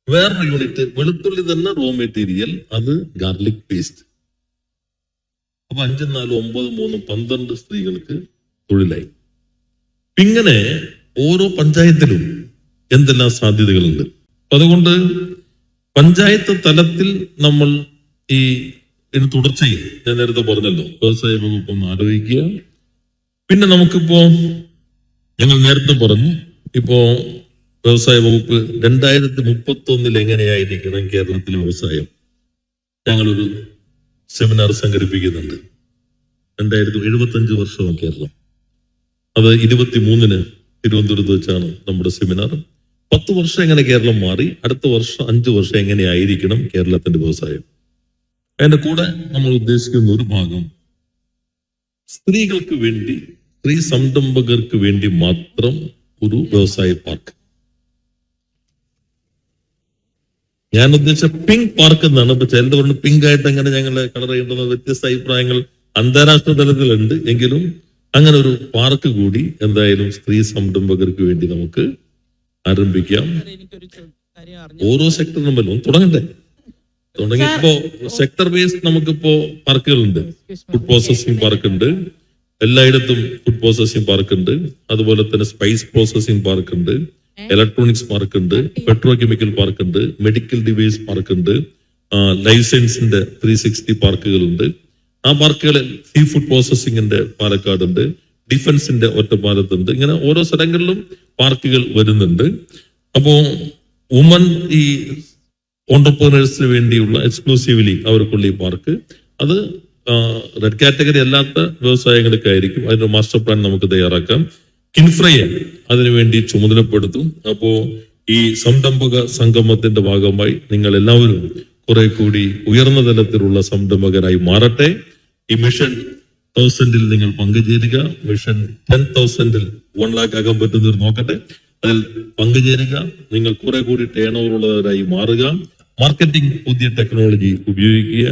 വേറൊരു യൂണിറ്റ് വെളുത്തുള്ളി തന്നെ റോ മെറ്റീരിയൽ അത് ഗാർലിക് പേസ്റ്റ്. അപ്പൊ 5, 4, 9, 3, 12 സ്ത്രീകൾക്ക് തൊഴിലായി. ഇങ്ങനെ ഓരോ പഞ്ചായത്തിലും എന്തെല്ലാം സാധ്യതകളുണ്ട്. അതുകൊണ്ട് പഞ്ചായത്ത് തലത്തിൽ നമ്മൾ ഈ തുടർച്ചയിൽ ഞാൻ നേരത്തെ പറഞ്ഞല്ലോ, വ്യവസായ വകുപ്പ് ഒന്ന് ആലോചിക്കുക. പിന്നെ നമുക്കിപ്പോ ഞങ്ങൾ നേരത്തെ പറഞ്ഞു, ഇപ്പോ വ്യവസായ വകുപ്പ് 2031 എങ്ങനെയായിരിക്കണം കേരളത്തിലെ വ്യവസായം. ഞങ്ങളൊരു സെമിനാർ സംഘടിപ്പിക്കുന്നുണ്ട്. 2075 വർഷവും കേരളം. അത് 23-ന് തിരുവനന്തപുരത്ത് വെച്ചാണ് നമ്മുടെ സെമിനാർ. 10 വർഷം എങ്ങനെ കേരളം മാറി, അടുത്ത വർഷം 5 വർഷം എങ്ങനെയായിരിക്കണം കേരളത്തിന്റെ വ്യവസായം. അതിന്റെ കൂടെ നമ്മൾ ഉദ്ദേശിക്കുന്ന ഒരു ഭാഗം സ്ത്രീകൾക്ക് വേണ്ടി, സ്ത്രീ സംരംഭകർക്ക് വേണ്ടി മാത്രം ഒരു വ്യവസായ പാർക്ക്. ഞാൻ ഉദ്ദേശിച്ച പിങ്ക് പാർക്ക് എന്നാണ്. ഇപ്പൊ ചിലത് പറഞ്ഞു പിങ്ക് ആയിട്ട് അങ്ങനെ ഞങ്ങൾ കളർ ചെയ്യേണ്ടുന്ന വ്യത്യസ്ത അഭിപ്രായങ്ങൾ അന്താരാഷ്ട്ര തലത്തിലുണ്ട്. എങ്കിലും അങ്ങനെ ഒരു പാർക്ക് കൂടി എന്തായാലും സ്ത്രീ സംരംഭകർക്ക് വേണ്ടി നമുക്ക് ആരംഭിക്കാം. ഓരോ സെക്ടറിനും വല്ലതും തുടങ്ങണ്ടേ? തുടങ്ങിയപ്പോ സെക്ടർ ബേസ് നമുക്കിപ്പോ പാർക്കുകളുണ്ട്. ഫുഡ് പ്രോസസിംഗ് പാർക്ക് ഉണ്ട്, എല്ലായിടത്തും ഫുഡ് പ്രോസസിംഗ് പാർക്ക് ഉണ്ട്. അതുപോലെ തന്നെ സ്പൈസ് പ്രോസസിംഗ് പാർക്ക് ഉണ്ട്, ഇലക്ട്രോണിക്സ് പാർക്ക് ഉണ്ട്, പെട്രോ കെമിക്കൽ പാർക്ക് ഉണ്ട്, മെഡിക്കൽ ഡിവൈസ് പാർക്ക് ഉണ്ട്, ലൈഫ് സയൻസിന്റെ 360 പാർക്കുകളുണ്ട്. ആ പാർക്കുകളിൽ സീ ഫുഡ് പ്രോസസിംഗിന്റെ പാലക്കാടുണ്ട്, ഡിഫൻസിന്റെ ഒറ്റപ്പാലത്തുണ്ട്. ഇങ്ങനെ ഓരോ സ്ഥലങ്ങളിലും പാർക്കുകൾ വരുന്നുണ്ട്. അപ്പോ വുമൺ ഈ ഓണ്ടർപ്രനേഴ്സിന് വേണ്ടിയുള്ള എക്സ്ക്ലൂസീവ്ലി അവർക്കുള്ള ഈ പാർക്ക് അത് റെഡ് കാറ്റഗറി അല്ലാത്ത വ്യവസായങ്ങൾക്കായിരിക്കും. അതിന്റെ മാസ്റ്റർ പ്ലാൻ നമുക്ക് തയ്യാറാക്കാം. കിൻഫ്രയെ അതിനുവേണ്ടി ചുമതലപ്പെടുത്തും. അപ്പോ ഈ സംരംഭക സംഗമത്തിന്റെ ഭാഗമായി നിങ്ങൾ എല്ലാവരും കുറെ കൂടി ഉയർന്ന തലത്തിലുള്ള സംരംഭകരായി മാറട്ടെ. ഈ മിഷൻ 1000-ൽ നിങ്ങൾ പങ്കുചേരുക. മിഷൻ 10,000-ൽ 1 lakh ആകാൻ പറ്റുന്നവർ നോക്കട്ടെ, അതിൽ പങ്കുചേരുക. നിങ്ങൾ കുറെ കൂടി ടേൺ ഓവർ ഉള്ളവരായി മാറുക. മാർക്കറ്റിംഗ് പുതിയ ടെക്നോളജി ഉപയോഗിക്കുക.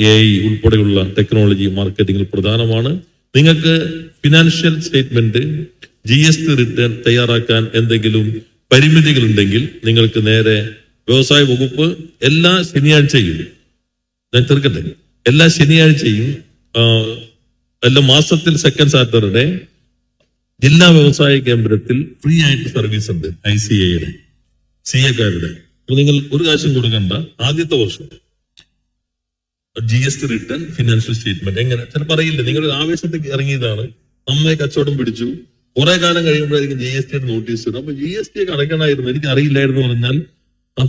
AI ഉൾപ്പെടെയുള്ള ടെക്നോളജി മാർക്കറ്റിംഗിൽ പ്രധാനമാണ്. നിങ്ങൾക്ക് ഫിനാൻഷ്യൽ സ്റ്റേറ്റ്മെന്റ്, GST റിട്ടേൺ തയ്യാറാക്കാൻ എന്തെങ്കിലും പരിമിതികൾ ഉണ്ടെങ്കിൽ നിങ്ങൾക്ക് നേരെ വ്യവസായ വകുപ്പ് എല്ലാ ശനിയാഴ്ചയും, ഞാൻ തീർക്കട്ടെ, എല്ലാ ശനിയാഴ്ചയും എല്ലാ മാസത്തിൽ സെക്കൻഡ് സാറ്റർഡേ ജില്ലാ വ്യവസായ കേന്ദ്രത്തിൽ ഫ്രീ ആയിട്ട് സർവീസ് ഉണ്ട്. ICAയുടെ CA-കാരുടെ. അപ്പൊ നിങ്ങൾ ഒരു കാശും കൊടുക്കണ്ട. ആദ്യത്തെ വർഷം GST റിട്ടേൺ, ഫിനാൻഷ്യൽ സ്റ്റേറ്റ്മെന്റ് എങ്ങനെ ചിലപ്പോൾ അറിയില്ല. നിങ്ങളുടെ ആവേശത്തേക്ക് ഇറങ്ങിയതാണ്, നന്നായി കച്ചവടം പിടിച്ചു. കുറെ കാലം കഴിയുമ്പോഴായിരിക്കും GST നോട്ടീസ് വരും. അപ്പൊ GST ഒക്കെ അടയ്ക്കണമായിരുന്നു, എനിക്ക് അറിയില്ലായിരുന്നു പറഞ്ഞാൽ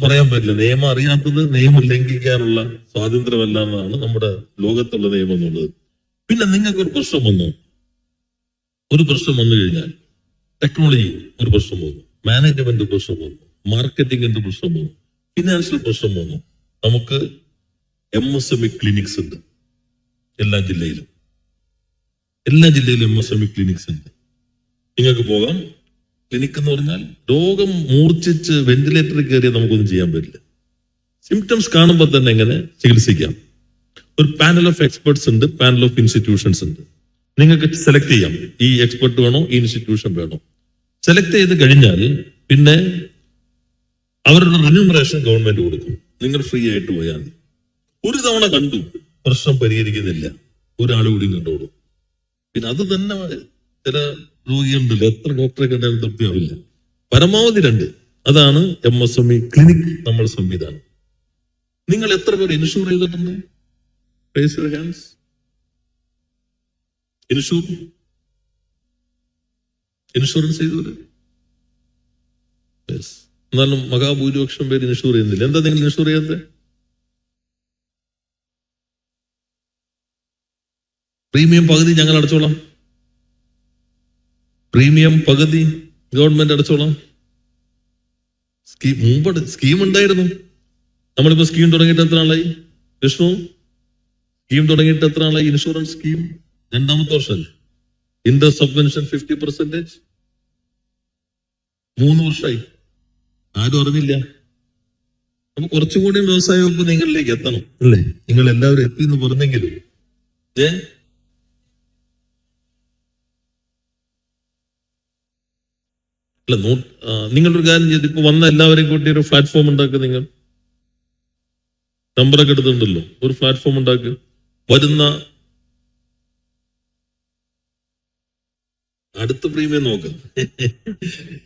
പറയാൻ പറ്റില്ല. നിയമം അറിയാത്തത് നിയമം ലംഘിക്കാനുള്ള സ്വാതന്ത്ര്യമല്ല എന്നാണ് നമ്മുടെ ലോകത്തുള്ള നിയമം എന്നുള്ളത്. പിന്നെ നിങ്ങൾക്ക് ഒരു പ്രശ്നം വന്നു. ഒരു പ്രശ്നം വന്നു കഴിഞ്ഞാൽ ടെക്നോളജി ഒരു പ്രശ്നം വന്നു, മാനേജ്മെന്റ് പ്രശ്നം വന്നു, മാർക്കറ്റിംഗിന്റെ പ്രശ്നം വന്നു, ഫിനാൻഷ്യൽ പ്രശ്നം വന്നു. നമുക്ക് MSME ക്ലിനിക്സ് ഉണ്ട് എല്ലാ ജില്ലയിലും. MSME ക്ലിനിക്സ് ഉണ്ട്. നിങ്ങൾക്ക് പോകാം. ക്ലിനിക് എന്ന് പറഞ്ഞാൽ രോഗം മൂർച്ഛിച്ച് വെന്റിലേറ്ററിൽ കയറിയാൽ നമുക്കൊന്നും ചെയ്യാൻ പറ്റില്ല. സിംറ്റംസ് കാണുമ്പോൾ തന്നെ എങ്ങനെ ചികിത്സിക്കാം. ഒരു പാനൽ ഓഫ് എക്സ്പെർട്സ് ഉണ്ട്, പാനൽ ഓഫ് ഇൻസ്റ്റിറ്റ്യൂഷൻസ് ഉണ്ട്. നിങ്ങൾക്ക് സെലക്ട് ചെയ്യാം, ഈ എക്സ്പെർട്ട് വേണോ ഈ ഇൻസ്റ്റിറ്റ്യൂഷൻ വേണോ. സെലക്ട് ചെയ്ത് കഴിഞ്ഞാൽ പിന്നെ അവരുടെ റിന്യൂമറേഷൻ ഗവൺമെന്റ് കൊടുക്കും. നിങ്ങൾ ഫ്രീ ആയിട്ട് പോയാൽ മതി. ഒരു തവണ കണ്ടു, പ്രശ്നം പരിഹരിക്കുന്നില്ല, ഒരാൾ കൂടി കണ്ടോളൂ. പിന്നെ അത് തന്നെ ചില രോഗികളുണ്ടല്ലോ, എത്ര ഡോക്ടറെ കണ്ടാലും തൃപ്തിയാവില്ല. പരമാവധി 2. അതാണ് MSME ക്ലിനിക് നമ്മൾ സംവിധാനം. നിങ്ങൾ എത്ര പേർ ഇൻഷൂർ ചെയ്തിട്ടുണ്ട്? Raise your hands. ഇൻഷുറൻസ് ചെയ്തവര്? യെസ്. എന്നാലും മഹാഭൂരിപക്ഷം പേര് ഇൻഷൂർ ചെയ്യുന്നില്ല. എന്താ നിങ്ങൾ ഇൻഷൂർ ചെയ്യാത്തത്? പ്രീമിയം പകുതി ഞങ്ങൾ അടച്ചോളാം. പ്രീമിയം പകുതി ഗവൺമെന്റ് അടച്ചോളാം. സ്കീം ഉണ്ടായിരുന്നു. നമ്മളിപ്പോ സ്കീം തുടങ്ങിയിട്ട് എത്ര നാളായി വിഷ്ണു? സ്കീം തുടങ്ങിയിട്ട് എത്ര നാളായി? ഇൻഷുറൻസ് സ്കീം 2ാമത്തെ വർഷമല്ലേ? Interest subvention 50%. 3 വർഷമായി. ആരും അറിഞ്ഞില്ല. അപ്പൊ കുറച്ചുകൂടി വ്യവസായ വകുപ്പ് നിങ്ങളിലേക്ക് എത്തണം അല്ലേ? നിങ്ങൾ എല്ലാവരും എത്തി എന്ന് പറഞ്ഞെങ്കിലും അല്ല, നിങ്ങളൊരു കാര്യം ചെയ്ത് ഇപ്പൊ വന്ന എല്ലാവരെയും കൂട്ടി ഒരു പ്ലാറ്റ്ഫോം ഉണ്ടാക്കുക. നിങ്ങൾ നമ്പറൊക്കെ എടുത്തിട്ടുണ്ടല്ലോ, ഒരു പ്ലാറ്റ്ഫോം ഉണ്ടാക്കുക. വരുന്ന അടുത്ത പ്രീമിയം നോക്കാം.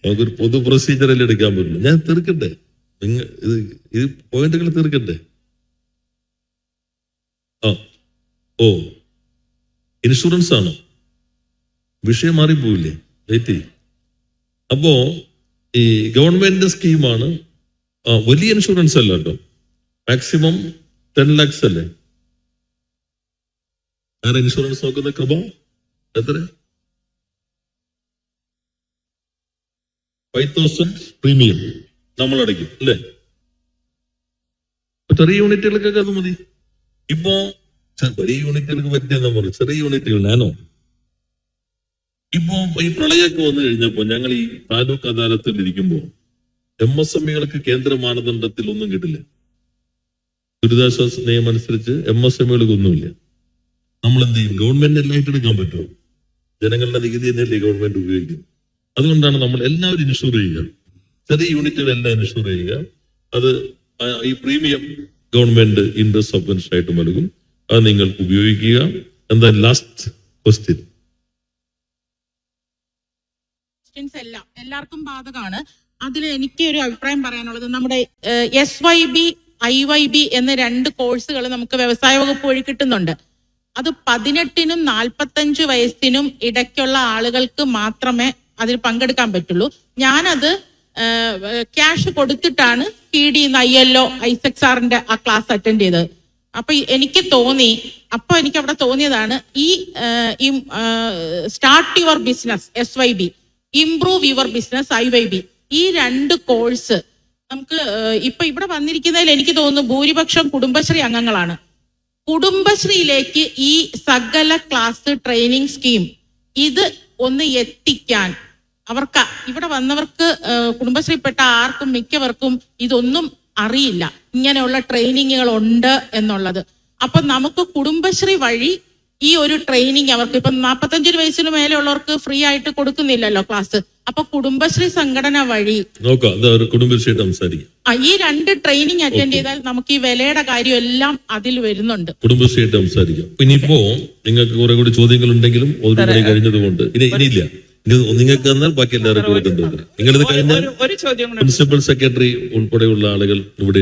നമുക്കൊരു പൊതു പ്രൊസീജിയറല്ലേ എടുക്കാൻ പറ്റുള്ളൂ. ഞാൻ തീർക്കട്ടെ, നിങ്ങൾ ഇത് പോയിന്റുകൾ തീർക്കട്ടെ. ഇൻഷുറൻസ് ആണോ വിഷയം? മാറിപ്പോയില്ലേ? വെയിറ്റ്. അപ്പോ ഈ ഗവൺമെന്റ് സ്കീമാണ്. വലിയ ഇൻഷുറൻസ് അല്ല കേട്ടോ, മാക്സിമം 10 lakhs അല്ലേ? ആരാ ഇൻഷുറൻസ് നോക്കുന്ന? കൃപ എത്ര? 5,000 പ്രീമിയം നമ്മൾ അടയ്ക്കും അല്ലേ? ചെറിയ യൂണിറ്റുകൾക്കൊക്കെ അത് മതി. ഇപ്പോ വലിയ യൂണിറ്റുകൾക്ക് പറ്റിയെന്നാ പറഞ്ഞു, ചെറിയ യൂണിറ്റുകൾ നാനോ. ഇപ്പോ ഈ പ്രളയമൊക്കെ വന്നു കഴിഞ്ഞപ്പോ ഞങ്ങൾ ഈ താലൂക്ക് അദാലത്തിൽ ഇരിക്കുമ്പോ MSMEകൾക്ക് കേന്ദ്ര മാനദണ്ഡത്തിൽ ഒന്നും കിട്ടില്ല. ദുരിതാശ്വാസ നിയമം അനുസരിച്ച് MSMEകൾക്ക് ഒന്നുമില്ല. നമ്മൾ എന്ത് ചെയ്യും? ഗവൺമെന്റ് എല്ലായിട്ട് എടുക്കാൻ പറ്റുമോ? ജനങ്ങളുടെ നികുതി തന്നെയല്ലേ ഗവൺമെന്റ് ഉപയോഗിക്കുന്നത്. അതുകൊണ്ടാണ് നമ്മൾ എല്ലാവരും ഇൻഷൂർ ചെയ്യുക. ചെറിയ യൂണിറ്റുകളെല്ലാം ഇൻഷൂർ ചെയ്യുക. അത് ഈ പ്രീമിയം ഗവൺമെന്റ് ഇൻട്രസ്റ്റ് സബ്വെൻഷൻ ആയിട്ട് നൽകും. അത് നിങ്ങൾ ഉപയോഗിക്കുക. എന്താ ലാസ്റ്റ് ക്വസ്റ്റ്യൻ? എല്ലാം എല്ലാവർക്കും ബാധകമാണ്. അതിൽ എനിക്ക് ഒരു അഭിപ്രായം പറയാനുള്ളത്, നമ്മുടെ SYB IYB എന്ന 2 കോഴ്സുകൾ നമുക്ക് വ്യവസായ വകുപ്പ് വഴി കിട്ടുന്നുണ്ട്. അത് 18നും 45 വയസ്സിനും ഇടയ്ക്കുള്ള ആളുകൾക്ക് മാത്രമേ അതിൽ പങ്കെടുക്കാൻ പറ്റുള്ളൂ. ഞാനത് ക്യാഷ് കൊടുത്തിട്ടാണ് PD ILO ഐസക് സാറിന്റെ ആ ക്ലാസ് അറ്റൻഡ് ചെയ്തത്. അപ്പൊ എനിക്ക് അവിടെ തോന്നിയതാണ് ഈ start your business SYB, improve your business IYB, ഈ 2 കോഴ്സ് നമുക്ക് ഇപ്പൊ ഇവിടെ വന്നിരിക്കുന്നതിൽ എനിക്ക് തോന്നുന്നു ഭൂരിപക്ഷം കുടുംബശ്രീ അംഗങ്ങളാണ്. കുടുംബശ്രീയിലേക്ക് ഈ സകല ക്ലാസ് ട്രെയിനിങ് സ്കീം ഇത് ഒന്ന് എത്തിക്കാൻ അവർക്ക്, ഇവിടെ വന്നവർക്ക് കുടുംബശ്രീപ്പെട്ട ആർക്കും മിക്കവർക്കും ഇതൊന്നും അറിയില്ല, ഇങ്ങനെയുള്ള ട്രെയിനിങ്ങുകൾ ഉണ്ട് എന്നുള്ളത്. അപ്പൊ നമുക്ക് കുടുംബശ്രീ വഴി ഈ ഒരു ട്രെയിനിങ് അവർക്ക് ഇപ്പം 45 വയസ്സിന് മേലെ ഉള്ളവർക്ക് ഫ്രീ ആയിട്ട് കൊടുക്കുന്നില്ലല്ലോ ക്ലാസ്. അപ്പൊ കുടുംബശ്രീ സംഘടന വഴി കുടുംബശ്രീയായിട്ട് സംസാരിക്കും. ഈ 2 ട്രെയിനിങ് അറ്റൻഡ് ചെയ്താൽ നമുക്ക് ഈ വിലയുടെ കാര്യം എല്ലാം അതിൽ വരുന്നുണ്ട്. കുടുംബശ്രീയായിട്ട് സംസാരിക്കാം. ഇനിയിപ്പോ നിങ്ങൾക്ക് കുറെ കൂടി ചോദ്യങ്ങൾ ഉണ്ടെങ്കിലും കഴിഞ്ഞതുകൊണ്ട് ഇനിയില്ല. നിങ്ങൾക്ക് തന്നാൽ ബാക്കി എല്ലാവർക്കും കൊടുക്കേണ്ടി വരും. നിങ്ങളിത് കഴിഞ്ഞാൽ ഒരു ചോദ്യം കൂടെ പ്രിൻസിപ്പൽ സെക്രട്ടറി ഉൾപ്പെടെയുള്ള ആളുകൾ ഇവിടെ